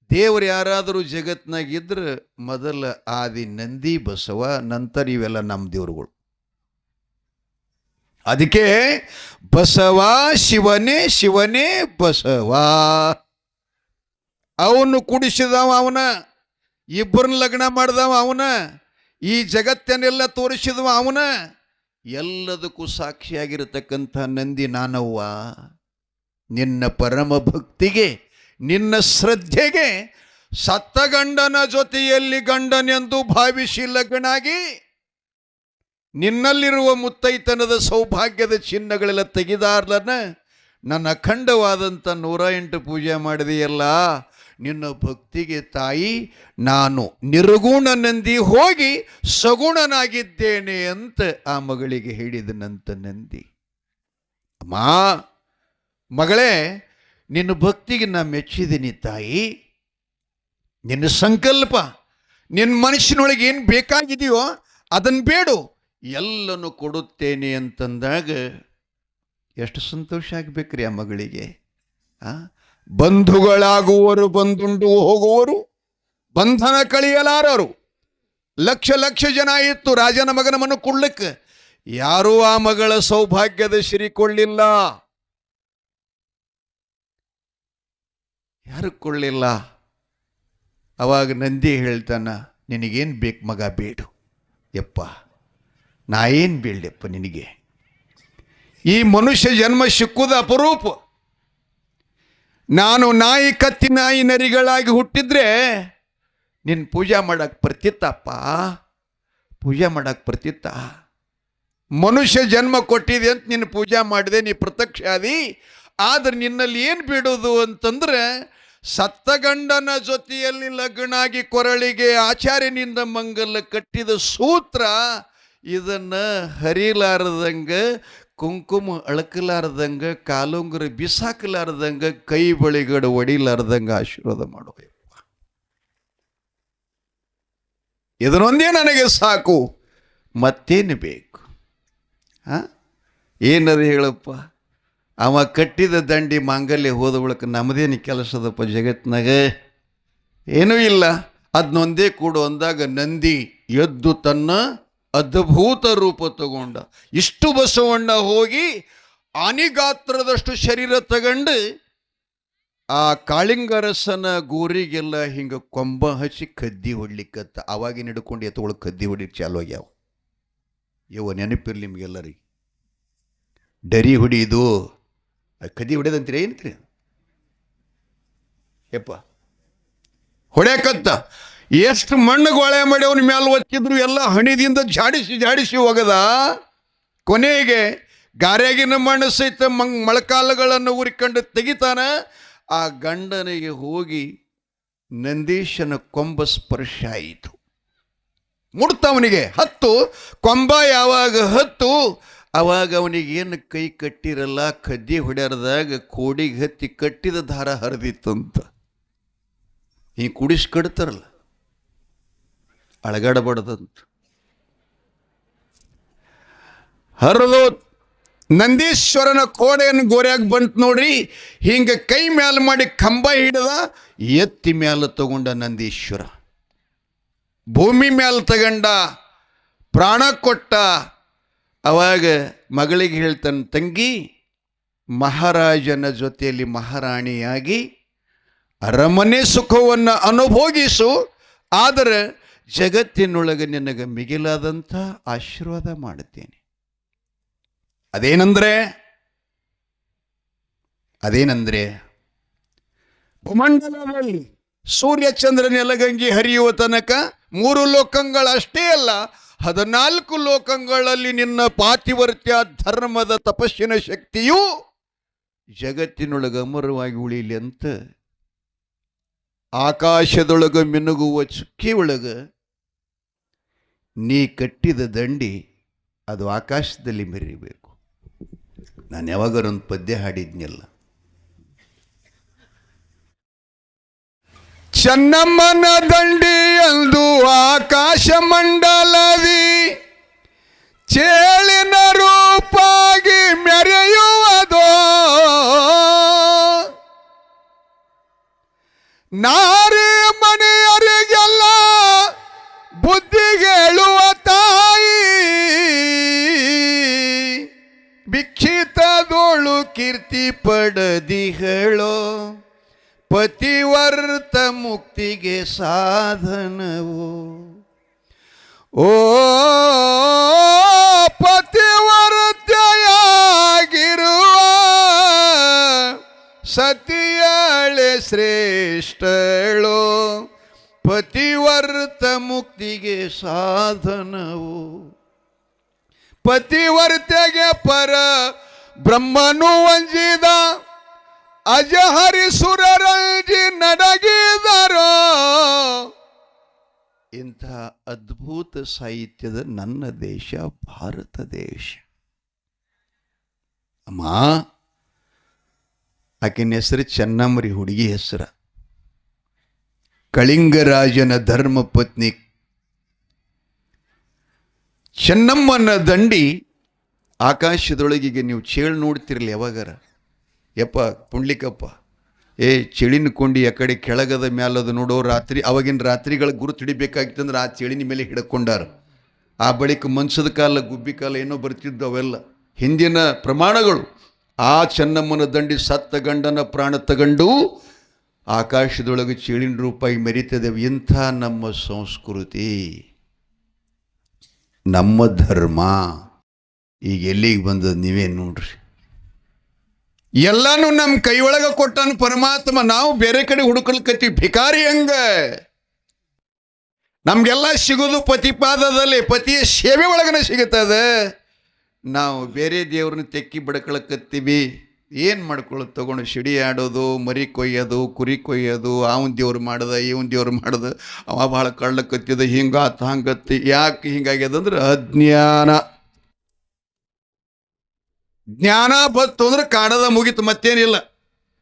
ದೇವರು ಯಾರಾದರೂ ಜಗತ್ನಾಗಿದ್ರೆ ಮೊದಲ ಆದಿ ನಂದಿ ಬಸವ, ನಂತರ ಇವೆಲ್ಲ ನಮ್ಮ ದೇವರುಗಳು. ಅದಕ್ಕೆ ಬಸವ ಶಿವನೇ, ಶಿವನೇ ಬಸವ. ಅವನು ಕುಡಿಸಿದವ ಅವನ, ಇಬ್ಬರನ್ನ ಲಗ್ನ ಮಾಡಿದವ ಅವನ, ಈ ಜಗತ್ತನ್ನೆಲ್ಲ ತೋರಿಸಿದವ ಅವನ. ಎಲ್ಲದಕ್ಕೂ ಸಾಕ್ಷಿಯಾಗಿರತಕ್ಕಂಥ ನಂದಿ ನಾನವ್ವ. ನಿನ್ನ ಪರಮ ಭಕ್ತಿಗೆ, ನಿನ್ನ ಶ್ರದ್ಧೆಗೆ ಸತ್ತ ಗಂಡನ ಜೊತೆಯಲ್ಲಿ ಗಂಡನೆಂದು ಭಾವಿಸಿ ಲಗ್ನಾಗಿ ನಿನ್ನಲ್ಲಿರುವ ಮುತ್ತೈತನದ ಸೌಭಾಗ್ಯದ ಚಿಹ್ನೆಗಳೆಲ್ಲ ತೆಗೆದಾರ್ಲನ ನನ್ನ ಅಖಂಡವಾದಂಥ 108 ಪೂಜೆ ಮಾಡಿದೆಯಲ್ಲ. ನಿನ್ನ ಭಕ್ತಿಗೆ ತಾಯಿ, ನಾನು ನಿರ್ಗುಣ ನಂದಿ ಹೋಗಿ ಸಗುಣನಾಗಿದ್ದೇನೆ ಅಂತ ಆ ಮಗಳಿಗೆ ಹೇಳಿದನಂತ ನಂದಿ. ಅಮ್ಮ ಮಗಳೇ, ನಿನ್ನ ಭಕ್ತಿಗೆ ನಾ ಮೆಚ್ಚಿದ್ದೀನಿ ತಾಯಿ. ನಿನ್ನ ಸಂಕಲ್ಪ, ನಿನ್ನ ಮನಸ್ಸಿನೊಳಗೆ ಏನು ಬೇಕಾಗಿದೆಯೋ ಅದನ್ನು ಬೇಡು, ಎಲ್ಲನೂ ಕೊಡುತ್ತೇನೆ ಅಂತಂದಾಗ ಎಷ್ಟು ಸಂತೋಷ ಆಗಬೇಕ್ರಿ ಆ ಮಗಳಿಗೆ. ಬಂಧುಗಳಾಗುವರು, ಬಂದುಂಡು ಹೋಗುವರು, ಬಂಧನ ಕಳಿಯಲಾರರು. ಲಕ್ಷ ಲಕ್ಷ ಜನ ಇತ್ತು ರಾಜನ ಮಗನ ಮನ ಕೊಳ್ಳಕ್ಕೆ, ಯಾರೂ ಆ ಮಗಳ ಸೌಭಾಗ್ಯದ ಸಿರಿ ಕೊಳ್ಳಿಲ್ಲ. ಯಾರು ಕೊಳ್ಳಿಲ್ಲ. ಅವಾಗ ನಂದಿ ಹೇಳ್ತಾನ, ನಿನಗೇನು ಬೇಕು ಮಗ ಬೇಡು. ಯಪ್ಪ, ನಾ ಏನು ಬೇಡಪ್ಪ ನಿನಗೆ? ಈ ಮನುಷ್ಯ ಜನ್ಮ ಸಿಕ್ಕುವುದು ಅಪರೂಪ. ನಾನು ನಾಯಿ ಕತ್ತಿ ನಾಯಿ ನರಿಗಳಾಗಿ ಹುಟ್ಟಿದ್ರೆ ನಿನ್ನ ಪೂಜೆ ಮಾಡಕ್ಕೆ ಬರ್ತಿತ್ತಪ್ಪ, ಪೂಜೆ ಮಾಡಕ್ಕೆ ಬರ್ತಿತ್ತ. ಮನುಷ್ಯ ಜನ್ಮ ಕೊಟ್ಟಿದೆ ಅಂತ ನಿನ್ನ ಪೂಜೆ ಮಾಡಿದೆ, ನೀ ಪ್ರತ್ಯಕ್ಷ ಆದಿ. ಆದರೆ ನಿನ್ನಲ್ಲಿ ಏನು ಬಿಡೋದು ಅಂತಂದ್ರೆ, ಸತ್ತ ಗಂಡನ ಜೊತೆಯಲ್ಲಿ ಲಗ್ನಾಗಿ ಕೊರಳಿಗೆ ಆಚಾರ್ಯನಿಂದ ಮಂಗಲ ಕಟ್ಟಿದ ಸೂತ್ರ, ಇದನ್ನು ಹರಿಲಾರದಂಗೆ, ಕುಂಕುಮ ಅಳಕಲಾರ್ದಂಗೆ, ಕಾಲುಂಗುರ ಬಿಸಾಕಲಾರ್ದಂಗೆ, ಕೈ ಬಳಿಗಡ ಒಡಿಲಾರ್ದಂಗೆ ಆಶೀರ್ವಾದ ಮಾಡುವ. ಇದನ್ನೊಂದೇ ನನಗೆ ಸಾಕು, ಮತ್ತೇನು ಬೇಕು? ಏನದು ಹೇಳಪ್ಪ? ಅವ ಕಟ್ಟಿದ ದಂಡಿ ಮಾಂಗಲ್ಯ ಹೋದ ಬಳಿಕ ನಮ್ಮದೇನು ಕೆಲಸದಪ್ಪ ಜಗತ್ತಿನಾಗ? ಏನೂ ಇಲ್ಲ. ಅದನ್ನೊಂದೇ ಕೂಡು ಅಂದಾಗ ನಂದಿ ಎದ್ದು ತನ್ನ ಅದ್ಭುತ ರೂಪ ತಗೊಂಡ. ಇಷ್ಟು ಬಸವಣ್ಣ ಹೋಗಿ ಆನಿಗಾತ್ರದಷ್ಟು ಶರೀರ ತಗೊಂಡು ಆ ಕಾಳಿಂಗರಸನ ಗೋರಿಗೆಲ್ಲ ಹಿಂಗೆ ಕೊಂಬ ಹಚ್ಚಿ ಕದ್ದಿ ಹೊಡ್ಲಿಕ್ಕತ್ತ. ಅವಾಗಿನ ಹಿಡ್ಕೊಂಡು ಎತ್ತೊಳಗೆ ಕದ್ದಿ ಹೊಡಿಲಿಕ್ಕೆ ಚಾಲು ಆಗ್ಯಾವ. ಇವ ನೆನಪಿರ್ಲಿ ನಿಮಗೆಲ್ಲರಿಗೆ. ಡರಿ ಹೊಡಿದು ಕದ್ದಿ ಹೊಡೆದಂತೀರ ಏನಂತೀರಿ? ಯಪ್ಪ ಹೊಡ್ಯಾಕತ್ತ ಎಷ್ಟು ಮಣ್ಣು ಗೋಳೆ ಮಾಡಿ ಅವನ ಮೇಲೆ ಒತ್ತಿದ್ರು ಎಲ್ಲ ಹಣಿದಿಂದ ಜಾಡಿಸಿ ಹೋಗದ. ಕೊನೆಗೆ ಗಾರ್ಯಾಗಿನ ಮಣ್ಣು ಸಹಿತ ಮೊಳಕಾಲುಗಳನ್ನು ಉರಿಕೊಂಡು ತೆಗಿತಾನ. ಆ ಗಂಡನಿಗೆ ಹೋಗಿ ನಂದೀಶನ ಕೊಂಬ ಸ್ಪರ್ಶ ಆಯಿತು. ಮುಡ್ತವನಿಗೆ ಹತ್ತು ಕೊಂಬ ಯಾವಾಗ ಹತ್ತು ಅವಾಗ ಅವನಿಗೆ ಏನು ಕೈ ಕಟ್ಟಿರಲ್ಲ ಕದ್ದಿ ಹೊಡ್ಯಾರದಾಗ ಕೋಡಿಗೆ ಹತ್ತಿ ಕಟ್ಟಿದ ದಾರ ಹರಿದಿತ್ತಂತ. ಹಿಂಗೆ ಕುಡಿಸಿ ಕಡ್ತಾರಲ್ಲ, ಅಳಗಾಡಬಾರ್ದಂತ. ಹರಿದು ನಂದೀಶ್ವರನ ಕೋಡೆಯನ್ನು ಗೋರ್ಯಾಗ ಬಂತು ನೋಡ್ರಿ. ಹಿಂಗೆ ಕೈ ಮ್ಯಾಲ ಮಾಡಿ ಕಂಬ ಹಿಡಿದ ಎತ್ತಿ ಮ್ಯಾಲ ತಗೊಂಡ ನಂದೀಶ್ವರ. ಭೂಮಿ ಮ್ಯಾಲ ತಗೊಂಡ, ಪ್ರಾಣ ಕೊಟ್ಟ. ಅವಾಗ ಮಗಳಿಗೆ ಹೇಳ್ತಾನೆ, ತಂಗಿ ಮಹಾರಾಜನ ಜೊತೆಯಲ್ಲಿ ಮಹಾರಾಣಿಯಾಗಿ ಅರಮನೆ ಸುಖವನ್ನು ಅನುಭೋಗಿಸು, ಆದರೆ ಜಗತ್ತಿನೊಳಗೆ ನಿನಗೆ ಮಿಗಿಲಾದಂಥ ಆಶೀರ್ವಾದ ಮಾಡುತ್ತೇನೆ. ಅದೇನಂದ್ರೆ ಭೂಮಂಡಲದಲ್ಲಿ ಸೂರ್ಯ ಚಂದ್ರ ನೆಲಗಂಗಿ ಹರಿಯುವ ತನಕ 3 ಲೋಕಗಳಷ್ಟೇ ಅಲ್ಲ, 14 ಲೋಕಗಳಲ್ಲಿ ನಿನ್ನ ಪಾತಿವರ್ತ್ಯ ಧರ್ಮದ ತಪಸ್ಸಿನ ಶಕ್ತಿಯು ಜಗತ್ತಿನೊಳಗೆ ಅಮರವಾಗಿ ಉಳಿಲಿ ಅಂತ ಆಕಾಶದೊಳಗೆ ಮಿನುಗುವ ಚುಕ್ಕಿ ಒಳಗೆ ನೀ ಕಟ್ಟಿದ ದಂಡಿ ಅದು ಆಕಾಶದಲ್ಲಿ ಮೆರಿಬೇಕು. ನಾನು ಯಾವಾಗರೊಂದು ಪದ್ಯ ಹಾಡಿದ್ನಲ್ಲ, ಚೆನ್ನಮ್ಮನ ದಂಡಿ ಎಂದು ಆಕಾಶ ಮಂಡಲದಿ ಚೇಳಿನ ರೂಪಾಗಿ ಮೆರೆಯುವುದೋ, ನಾರಿ ಮನೆಯರಿಗೆಲ್ಲ ಬುದ್ಧಿಗೆ ಹೇಳುವ ತಾಯಿ, ಭಿಕ್ಷಿತದೋಳು ಕೀರ್ತಿ ಪಡೆದಿಹಳೋ, ಪತಿವರ್ತ ಮುಕ್ತಿಗೆ ಸಾಧನವು. ಓ ಪತಿವರ್ತೆಯಾಗಿರುವ ಸತಿಯಳೆ ಶ್ರೇಷ್ಠಳೋ, ಪತಿವರ್ತ ಮುಕ್ತಿಗೆ ಸಾಧನವು. ಪತಿವರ್ತೆಗೆ ಪರ ಬ್ರಹ್ಮನು ವಂಜಿದ, ಅಜಹರಿಸುರರಂಜಿ ನಡಗಿದರೋ. ಇಂಥ ಅದ್ಭುತ ಸಾಹಿತ್ಯದ ನನ್ನ ದೇಶ ಭಾರತ ದೇಶ. ಅಮ್ಮ, ಆಕಿನ ಹೆಸರು ಚೆನ್ನಮ್ಮರಿ, ಹುಡುಗಿ ಹೆಸರ. ಕಳಿಂಗರಾಜನ ಧರ್ಮ ಪತ್ನಿ ಚೆನ್ನಮ್ಮನ ದಂಡಿ ಆಕಾಶದೊಳಗಿಗೆ ನೀವು ಚೇಳು ನೋಡ್ತಿರಲಿ ಯಾವಾಗಾರ, ಯಪ್ಪ ಪುಂಡ್ಲಿಕಪ್ಪ, ಚಳಿನ ಕೊಂಡಿ ಆ ಕಡೆ ಕೆಳಗದ ಮ್ಯಾಲದು ನೋಡೋ ರಾತ್ರಿ, ಅವಾಗಿನ ರಾತ್ರಿಗಳ ಗುರುತು ಹಿಡಿಬೇಕಾಗಿತ್ತಂದ್ರೆ ಆ ಚಳಿನ ಮೇಲೆ ಹಿಡ್ಕೊಂಡಾರ. ಆ ಬಳಿಕ ಮಂಚದ ಕಾಲ, ಗುಬ್ಬಿ ಕಾಲ ಏನೋ ಬರ್ತಿದ್ದು, ಅವೆಲ್ಲ ಹಿಂದಿನ ಪ್ರಮಾಣಗಳು. ಆ ಚೆನ್ನಮ್ಮನ ದಂಡಿ ಸತ್ತ ಗಂಡನ ಪ್ರಾಣ ತಗೊಂಡು ಆಕಾಶದೊಳಗೆ ಚೇಳಿನ ರೂಪಾಯಿ ಮೆರಿತದೆ. ಇಂಥ ನಮ್ಮ ಸಂಸ್ಕೃತಿ, ನಮ್ಮ ಧರ್ಮ ಈಗ ಎಲ್ಲಿಗೆ ಬಂದದ ನೀವೇ ನೋಡ್ರಿ. ಎಲ್ಲಾನು ನಮ್ಮ ಕೈ ಒಳಗೆ ಕೊಟ್ಟಾನು ಪರಮಾತ್ಮ. ನಾವು ಬೇರೆ ಕಡೆ ಹುಡುಕಲ್ಕತ್ತೀವಿ ಭಿಕಾರಿ ಹಂಗ. ನಮಗೆಲ್ಲ ಸಿಗೋದು ಪತಿಪಾದದಲ್ಲಿ, ಪತಿಯ ಸೇವೆ ಒಳಗನೆ ಸಿಗುತ್ತದೆ. ನಾವು ಬೇರೆ ದೇವ್ರನ್ನ ತೆಕ್ಕಿ ಬಡ್ಕೊಳಕತ್ತೀವಿ. ಏನು ಮಾಡ್ಕೊಳ್ಳೋದು, ತಗೊಂಡು ಸಿಡಿ ಆಡೋದು, ಮರಿ ಕೊಯ್ಯೋದು, ಕುರಿ ಕೊಯ್ಯೋದು, ಅವನ ದೇವ್ರು ಮಾಡ್ದ, ಇವನ್ ದೇವ್ರು ಮಾಡ್ದ, ಅವ ಭಾಳ ಕಳ್ಳಕತ್ತಿದ, ಹಿಂಗಾತ ಹಂಗತ್ತಿ. ಯಾಕೆ ಹಿಂಗಾಗ್ಯದಂದ್ರೆ ಅಜ್ಞಾನ. ಜ್ಞಾನ ಬತ್ತು ಅಂದ್ರೆ ಕಾಡದ ಮುಗಿತು, ಮತ್ತೇನಿಲ್ಲ.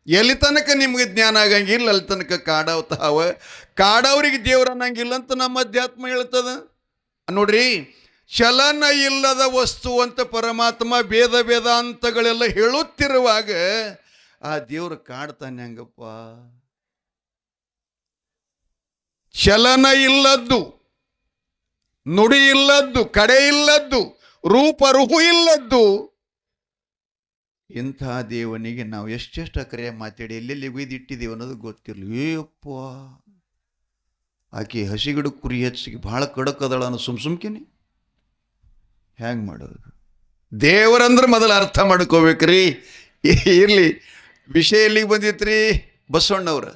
ಎಲ್ಲಿ ತನಕ ನಿಮ್ಗೆ ಜ್ಞಾನ ಆಗಂಗಿಲ್ಲ ಅಲ್ಲಿ ತನಕ ಕಾಡವತಾವ. ಕಾಡವ್ರಿಗೆ ದೇವ್ರು ಅನ್ನಂಗಿಲ್ಲ ಅಂತ ನಮ್ಮ ಅಧ್ಯಾತ್ಮ ಹೇಳ್ತದ ನೋಡ್ರಿ. ಚಲನ ಇಲ್ಲದ ವಸ್ತು ಅಂತ ಪರಮಾತ್ಮ ವೇದ ವೇದಾಂತಗಳೆಲ್ಲ ಹೇಳುತ್ತಿರುವಾಗ ಆ ದೇವ್ರು ಕಾಡ್ತಾನೆ ಹಂಗಪ್ಪ. ಚಲನ ಇಲ್ಲದ್ದು, ನುಡಿ ಇಲ್ಲದ್ದು, ಕಡೆ ಇಲ್ಲದ್ದು, ರೂಪ ರುಹು ಇಲ್ಲದ್ದು ಇಂಥ ದೇವನಿಗೆ ನಾವು ಎಷ್ಟೆಷ್ಟು ಅಕರೆ ಮಾತಾಡಿ ಎಲ್ಲೆಲ್ಲಿ ಒಯ್ದಿಟ್ಟಿದ್ದೀವಿ ಅನ್ನೋದು ಗೊತ್ತಿರಲಿ. ಏಯಪ್ಪ, ಆಕೆ ಹಸಿಗಿಡು ಕುರಿ ಹೆಚ್ಚಿಗೆ ಭಾಳ ಕಡಕದಳ ಅನ್ನೋ ಸುಮ್ಕಿನಿ ಹ್ಯಾಂಗೆ ಮಾಡೋದು? ದೇವರಂದ್ರೆ ಮೊದಲು ಅರ್ಥ ಮಾಡ್ಕೋಬೇಕ್ರಿ. ಇರಲಿ, ವಿಷಯ ಎಲ್ಲಿಗೆ ಬಂದಿತ್ರಿ? ಬಸವಣ್ಣವ್ರ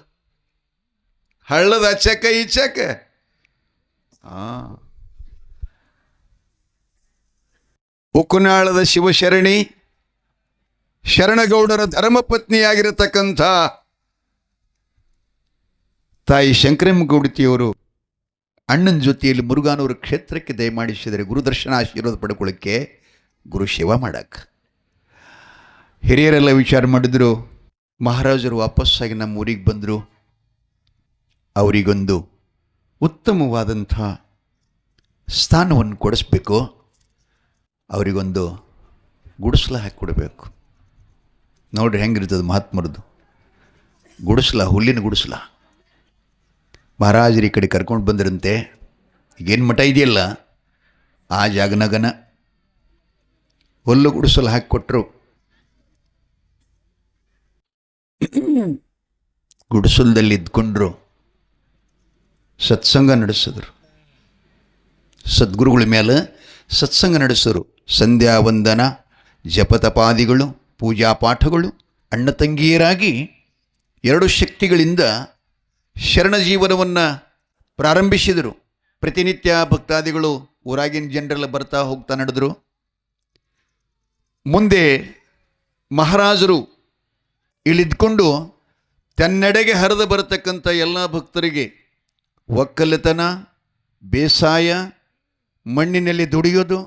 ಹಳ್ಳದ ಅಚ್ಚಕ್ಕ ಈಚಕ್ಕ. ಉಕ್ಕುನಾಳದ ಶಿವಶರಣಿ ಶರಣಗೌಡರ ಧರ್ಮಪತ್ನಿಯಾಗಿರತಕ್ಕಂಥ ತಾಯಿ ಶಂಕರಮ್ಮ ಗೌಡತಿಯವರು ಅಣ್ಣನ ಜೊತೆಯಲ್ಲಿ ಮುರುಘಾನೂರು ಕ್ಷೇತ್ರಕ್ಕೆ ದಯಮಾಡಿಸಿದರೆ ಗುರುದರ್ಶನ ಆಶೀರ್ವಾದ ಪಡ್ಕೊಳ್ಳೋಕ್ಕೆ ಗುರು ಸೇವಾ ಮಾಡಕ್ಕೆ. ಹಿರಿಯರೆಲ್ಲ ವಿಚಾರ ಮಾಡಿದ್ರು. ಮಹಾರಾಜರು ವಾಪಸ್ಸಾಗಿ ನಮ್ಮ ಊರಿಗೆ ಬಂದರು. ಅವರಿಗೊಂದು ಉತ್ತಮವಾದಂಥ ಸ್ಥಾನವನ್ನು ಕೊಡಿಸ್ಬೇಕು, ಅವರಿಗೊಂದು ಗುಡಿಸಲ ಹಾಕಿಕೊಡ್ಬೇಕು. ನೋಡ್ರಿ ಹೆಂಗಿರ್ತದೆ ಮಹಾತ್ಮರದು ಗುಡಿಸಲ, ಹುಲ್ಲಿನ ಗುಡಿಸಲ. ಮಹಾರಾಜರು ಈ ಕಡೆ ಕರ್ಕೊಂಡು ಬಂದಿರಂತೆ. ಈಗೇನು ಮಠ ಇದೆಯಲ್ಲ ಆ ಜಾಗನಗನ ಹುಲ್ಲು ಗುಡಿಸಲು ಹಾಕಿಕೊಟ್ರು. ಗುಡಿಸಲದಲ್ಲಿ ಇದ್ಕೊಂಡ್ರು. ಸತ್ಸಂಗ ನಡೆಸಿದ್ರು. ಸದ್ಗುರುಗಳ ಮೇಲೆ ಸತ್ಸಂಗ ನಡೆಸರು. ಸಂಧ್ಯಾ ವಂದನ, ಜಪತಪಾದಿಗಳು, ಪೂಜಾ ಪಾಠಗಳು. ಅಣ್ಣ ತಂಗಿಯರಾಗಿ ಎರಡು ಶಕ್ತಿಗಳಿಂದ ಶರಣ ಜೀವನವನ್ನು ಪ್ರಾರಂಭಿಸಿದರು. ಪ್ರತಿನಿತ್ಯ ಭಕ್ತಾದಿಗಳು ಊರಾಗಿನ ಜನರೆಲ್ಲ ಬರ್ತಾ ಹೋಗ್ತಾ ನಡೆದರು. ಮುಂದೆ ಮಹಾರಾಜರು ಇಳಿದ್ಕೊಂಡು ತನ್ನೆಡೆಗೆ ಹರಿದು ಬರತಕ್ಕಂಥ ಎಲ್ಲ ಭಕ್ತರಿಗೆ ಒಕ್ಕಲತನ, ಬೇಸಾಯ, ಮಣ್ಣಿನಲ್ಲಿ ದುಡಿಯೋದು,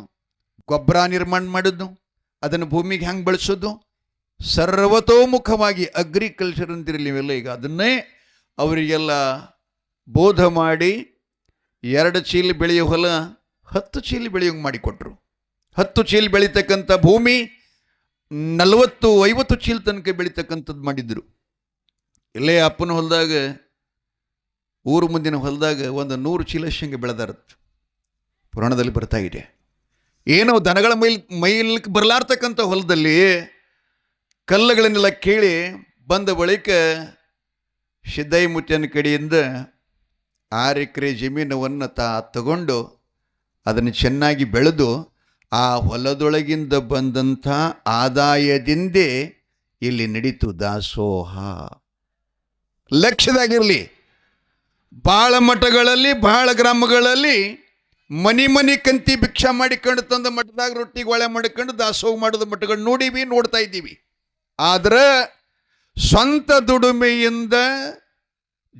ಗೊಬ್ಬರ ನಿರ್ಮಾಣ ಮಾಡೋದು, ಅದನ್ನು ಭೂಮಿಗೆ ಹೆಂಗೆ ಬಳಸೋದು, ಸರ್ವತೋಮುಖವಾಗಿ ಅಗ್ರಿಕಲ್ಚರ್ ಅಂತಿರಲಿ ಇವೆಲ್ಲ. ಈಗ ಅದನ್ನೇ ಅವರಿಗೆಲ್ಲ ಬೋಧ ಮಾಡಿ 2 ಚೀಲ ಬೆಳೆಯೋ ಹೊಲ 10 ಚೀಲ ಬೆಳೆಯೋಂಗೆ ಮಾಡಿಕೊಟ್ರು. 10 ಚೀಲ ಬೆಳೀತಕ್ಕಂಥ ಭೂಮಿ 40-50 ಚೀಲ ತನಕ ಬೆಳೀತಕ್ಕಂಥದ್ದು ಮಾಡಿದ್ರು. ಇಲ್ಲೇ ಅಪ್ಪನ ಹೊಲದಾಗ, ಊರು ಮುಂದಿನ ಹೊಲದಾಗ ಒಂದು 100 ಚೀಲ ಶೇಂಗಾ ಬೆಳೆದಾರತ್ತು. ಪುರಾಣದಲ್ಲಿ ಬರ್ತಾ ಇದೆ. ಏನೋ ದನಗಳ ಮೈಲಕ್ಕೆ ಬರಲಾರ್ತಕ್ಕಂಥ ಹೊಲದಲ್ಲಿ ಕಲ್ಲುಗಳನ್ನೆಲ್ಲ ಕೇಳಿ ಬಂದ ಬಳಿಕ ಸಿದ್ದಯ್ಯ ಮುತ್ಯನ ಕಡೆಯಿಂದ 6 ಎಕರೆ ಜಮೀನವನ್ನು ತಗೊಂಡು ಅದನ್ನು ಚೆನ್ನಾಗಿ ಬೆಳೆದು ಆ ಹೊಲದೊಳಗಿಂದ ಬಂದಂಥ ಆದಾಯದಿಂದೇ ಇಲ್ಲಿ ನಡೀತು ದಾಸೋಹ. ಲಕ್ಷ್ಯದಾಗಿರಲಿ, ಭಾಳ ಮಠಗಳಲ್ಲಿ, ಭಾಳ ಗ್ರಾಮಗಳಲ್ಲಿ ಮನೆ ಕಂತಿ ಭಿಕ್ಷಾ ಮಾಡಿಕೊಂಡು ತಂದ ಮಠದಾಗ ರೊಟ್ಟಿಗೆ ಒಳೆ ಮಾಡಿಕೊಂಡು ದಾಸೋಹ ಮಾಡೋದು ಮಠಗಳು ನೋಡೀವಿ, ನೋಡ್ತಾ ಇದ್ದೀವಿ. ಆದರೆ ಸ್ವಂತ ದುಡಿಮೆಯಿಂದ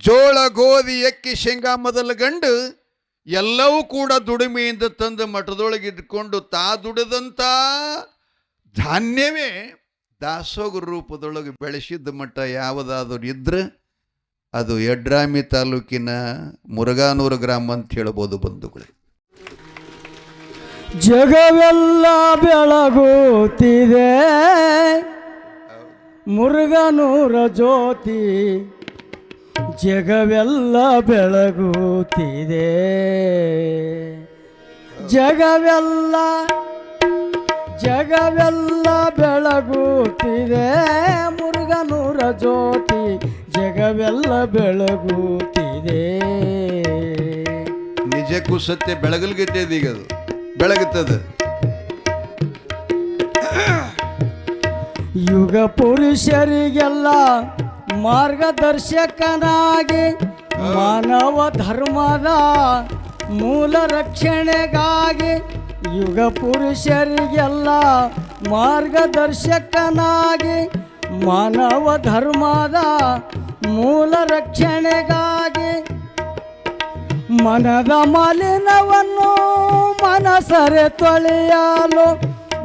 ಜೋಳ, ಗೋಧಿ, ಅಕ್ಕಿ, ಶೇಂಗಾ ಮೊದಲುಗಂಡು ಎಲ್ಲವೂ ಕೂಡ ದುಡಿಮೆಯಿಂದ ತಂದು ಮಠದೊಳಗೆ ಇದ್ಕೊಂಡು ದುಡಿದಂಥ ಧಾನ್ಯವೇ ದಾಸೋಹ ರೂಪದೊಳಗೆ ಬೆಳೆಸಿದ್ದ ಮಠ ಯಾವುದಾದ್ರು ಇದ್ರೆ ಅದು ಯಡ್ರಾಮಿ ತಾಲೂಕಿನ ಮುರುಘಾನೂರು ಗ್ರಾಮ ಅಂತ ಹೇಳ್ಬೋದು ಬಂಧುಗಳೇ. ಜಗವೆಲ್ಲ ಬೆಳಗುತ್ತಿದೆ ಮುರುಘಾನೂರ ಜ್ಯೋತಿ, ಜಗವೆಲ್ಲ ಬೆಳಗುತ್ತಿದೆ. ಜಗವೆಲ್ಲ ಬೆಳಗುತ್ತಿದೆ ಮುರುಘಾನೂರ ಜ್ಯೋತಿ, ಜಗವೆಲ್ಲ ಬೆಳಗುತ್ತಿದೆ. ನಿಜಕ್ಕೂ ಸತ್ಯ ಬೆಳಗಲ್ಗೈತೆ. ಈಗ ಅದು ಬೆಳಗುತ್ತದೆ. ಯುಗ ಪುರುಷರಿಗೆಲ್ಲ ಮಾರ್ಗದರ್ಶಕನಾಗಿ ಮಾನವ ಧರ್ಮದ ಮೂಲ ರಕ್ಷಣೆಗಾಗಿ, ಯುಗ ಪುರುಷರಿಗೆಲ್ಲ ಮಾರ್ಗದರ್ಶಕನಾಗಿ ಮಾನವ ಧರ್ಮದ ಮೂಲ ರಕ್ಷಣೆಗಾಗಿ, ಮನದ ಮಾಲಿನ್ಯವನ್ನು ಮನಸರೆ ತೊಳೆಯಲು,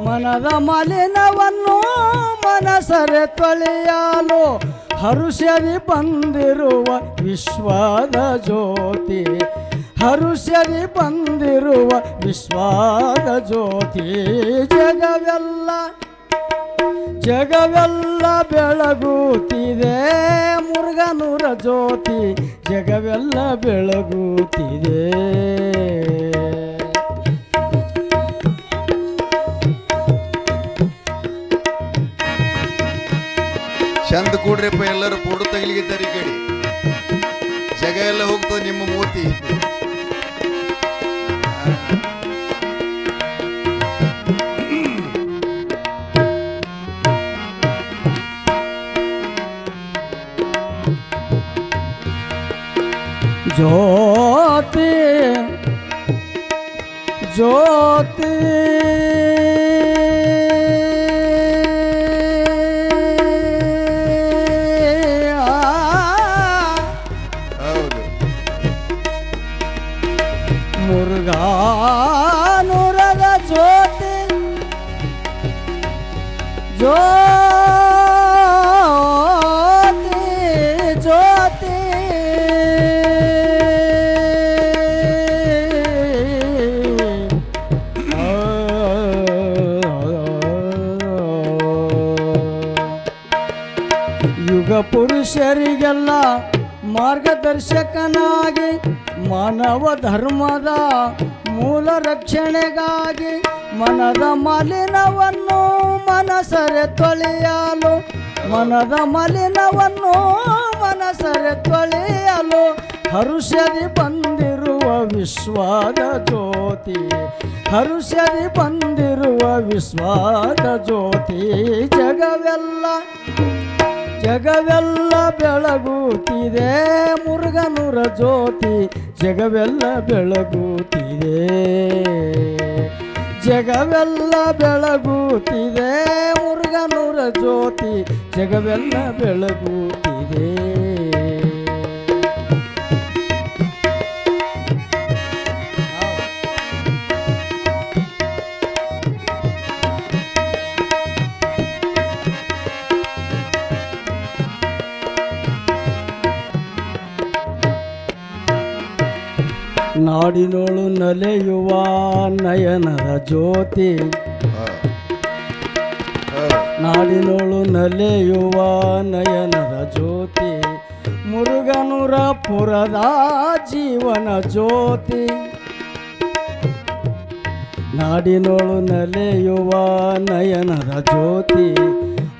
ಮನದ ಮಾಲಿನ್ಯವನ್ನು ಮನಸರೆ ತೊಳೆಯಲು ಹರುಷದಿ ಬಂದಿರುವ ವಿಶ್ವದ ಜ್ಯೋತಿ, ಹರುಷದಿ ಬಂದಿರುವ ವಿಶ್ವದ ಜ್ಯೋತಿ. ಜಗವೆಲ್ಲ ಬೆಳಗುತ್ತಿದೆ ಮುರುಘಾನೂರ ಜ್ಯೋತಿ, ಜಗವೆಲ್ಲ ಬೆಳಗುತ್ತಿದೆ. ಚಂದ ಕೂಡ್ರಿಪ್ಪ, ಎಲ್ಲರೂ ಫೋಟೋ ತೆಗಿಲಿಕ್ಕಿದ್ದಾರೆ. ಈ ಕಡೆ ಜಗ ಎಲ್ಲ ಹೋಗ್ತದೆ ನಿಮ್ಮ ಮೂರ್ತಿ. ಜ್ಯೋತಿ ಜ್ಯೋತಿ ಪುರುಷರಿಗೆಲ್ಲ ಮಾರ್ಗದರ್ಶಕನಾಗಿ ಮಾನವ ಧರ್ಮದ ಮೂಲ ರಕ್ಷಣೆಗಾಗಿ ಮನದ ಮಲಿನವನ್ನು ಮನಸರೆ ತೊಳೆಯಲು ಮನದ ಮಲಿನವನ್ನು ಮನಸರೆ ತೊಳೆಯಲು ಹರುಷದಿ ಬಂದಿರುವ ವಿಶ್ವದ ಜ್ಯೋತಿ ಹರುಷದಿ ಬಂದಿರುವ ವಿಶ್ವದ ಜ್ಯೋತಿ ಜಗವೆಲ್ಲ ಬೆಳಗುತ್ತಿದೆ ಮುರುಗನೂರ ಜ್ಯೋತಿ ಜಗವೆಲ್ಲ ಬೆಳಗುತ್ತಿದೆ ಜಗವೆಲ್ಲ ಬೆಳಗುತ್ತಿದೆ ಮುರುಗನೂರ ಜ್ಯೋತಿ ಜಗವೆಲ್ಲ ಬೆಳಗುತ್ತಿದೆ. ನಾಡಿನೋಳು ನಲೆಯುವ ನಯನದ ಜ್ಯೋತಿ ನಾಡಿನೋಳು ನಲೆಯುವ ನಯನದ ಜ್ಯೋತಿ ಮುರುಗನೂರ ಪುರದ ಜೀವನ ಜ್ಯೋತಿ ನಾಡಿನೋಳು ನಲೆಯುವ ನಯನದ ಜ್ಯೋತಿ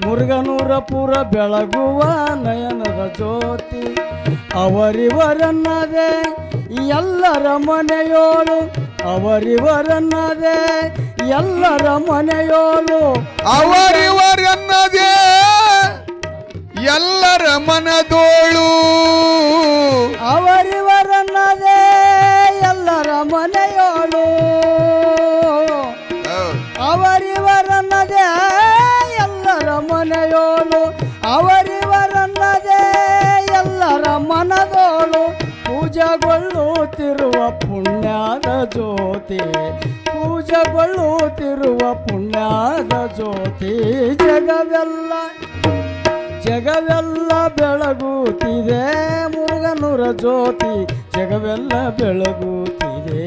ಮುರುಗನೂರ ಪುರ ಬೆಳಗುವ ನಯನದ ಜ್ಯೋತಿ ಅವರಿವರನ್ನದೇ ಎಲ್ಲರ ಮನೆಯೋಳು ಅವರಿವರನ್ನದೇ ಎಲ್ಲರ ಮನೆಯೋಳು ಅವರಿವರನ್ನದೇ ಎಲ್ಲರ ಮನದೋಳು ಅವರಿವರನ್ನದೇ ಎಲ್ಲರ ಮನೆಯೋಳು ಅವರಿವರನ್ನದೇ ಎಲ್ಲರ ಮನೆಯೋಳು ಅವರಿವರನ್ನದೇ ಎಲ್ಲರ ಮನದೋಳು ಪೂಜೆಗೊಳ್ಳುತ್ತಿರುವ ಪುಣ್ಯದ ಜ್ಯೋತಿ ಪೂಜೆಗೊಳ್ಳುತ್ತಿರುವ ಪುಣ್ಯದ ಜ್ಯೋತಿ ಜಗವೆಲ್ಲ ಬೆಳಗುತ್ತಿದೆ ಮುರುಗನೂರ ಜ್ಯೋತಿ ಜಗವೆಲ್ಲ ಬೆಳಗುತ್ತಿದೆ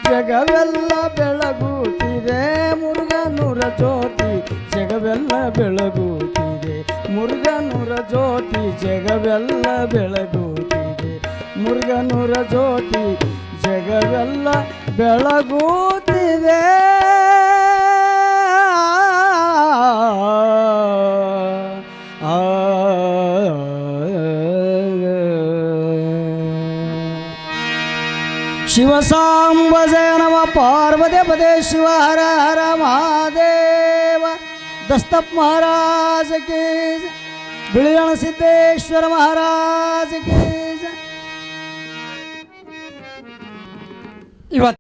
ಜಗವೆಲ್ಲ ಬೆಳಗುತ್ತಿದೆ ಮುರುಗನೂರ ಜ್ಯೋತಿ ಜಗವೆಲ್ಲ ಬೆಳಗುತ್ತಿದೆ ಮುರುಗನೂರ ಜ್ಯೋತಿ ಜಗವೆಲ್ಲ ಬೆಳಗುತ್ತಿದೆ ಮುರುಗನೂರ ಜ್ಯೋತಿ ಜಗವೆಲ್ಲ ಬೆಳಗುತ್ತಿದೆ. ಶಿವಸಾಂಬ ಜಯ ನಮ ಪಾರ್ವತಿ ಪದೇ ಶಿವ ಹರ ಹರ ಮಹಾದೇವ ದಸ್ತಪ್ ಮಹಾರಾಜ ಕಿ ಬಿಳಿಯಣ ಸಿದ್ದೇಶ್ವರ ಮಹಾರಾಜ ಕಿ ಇವತ್ತು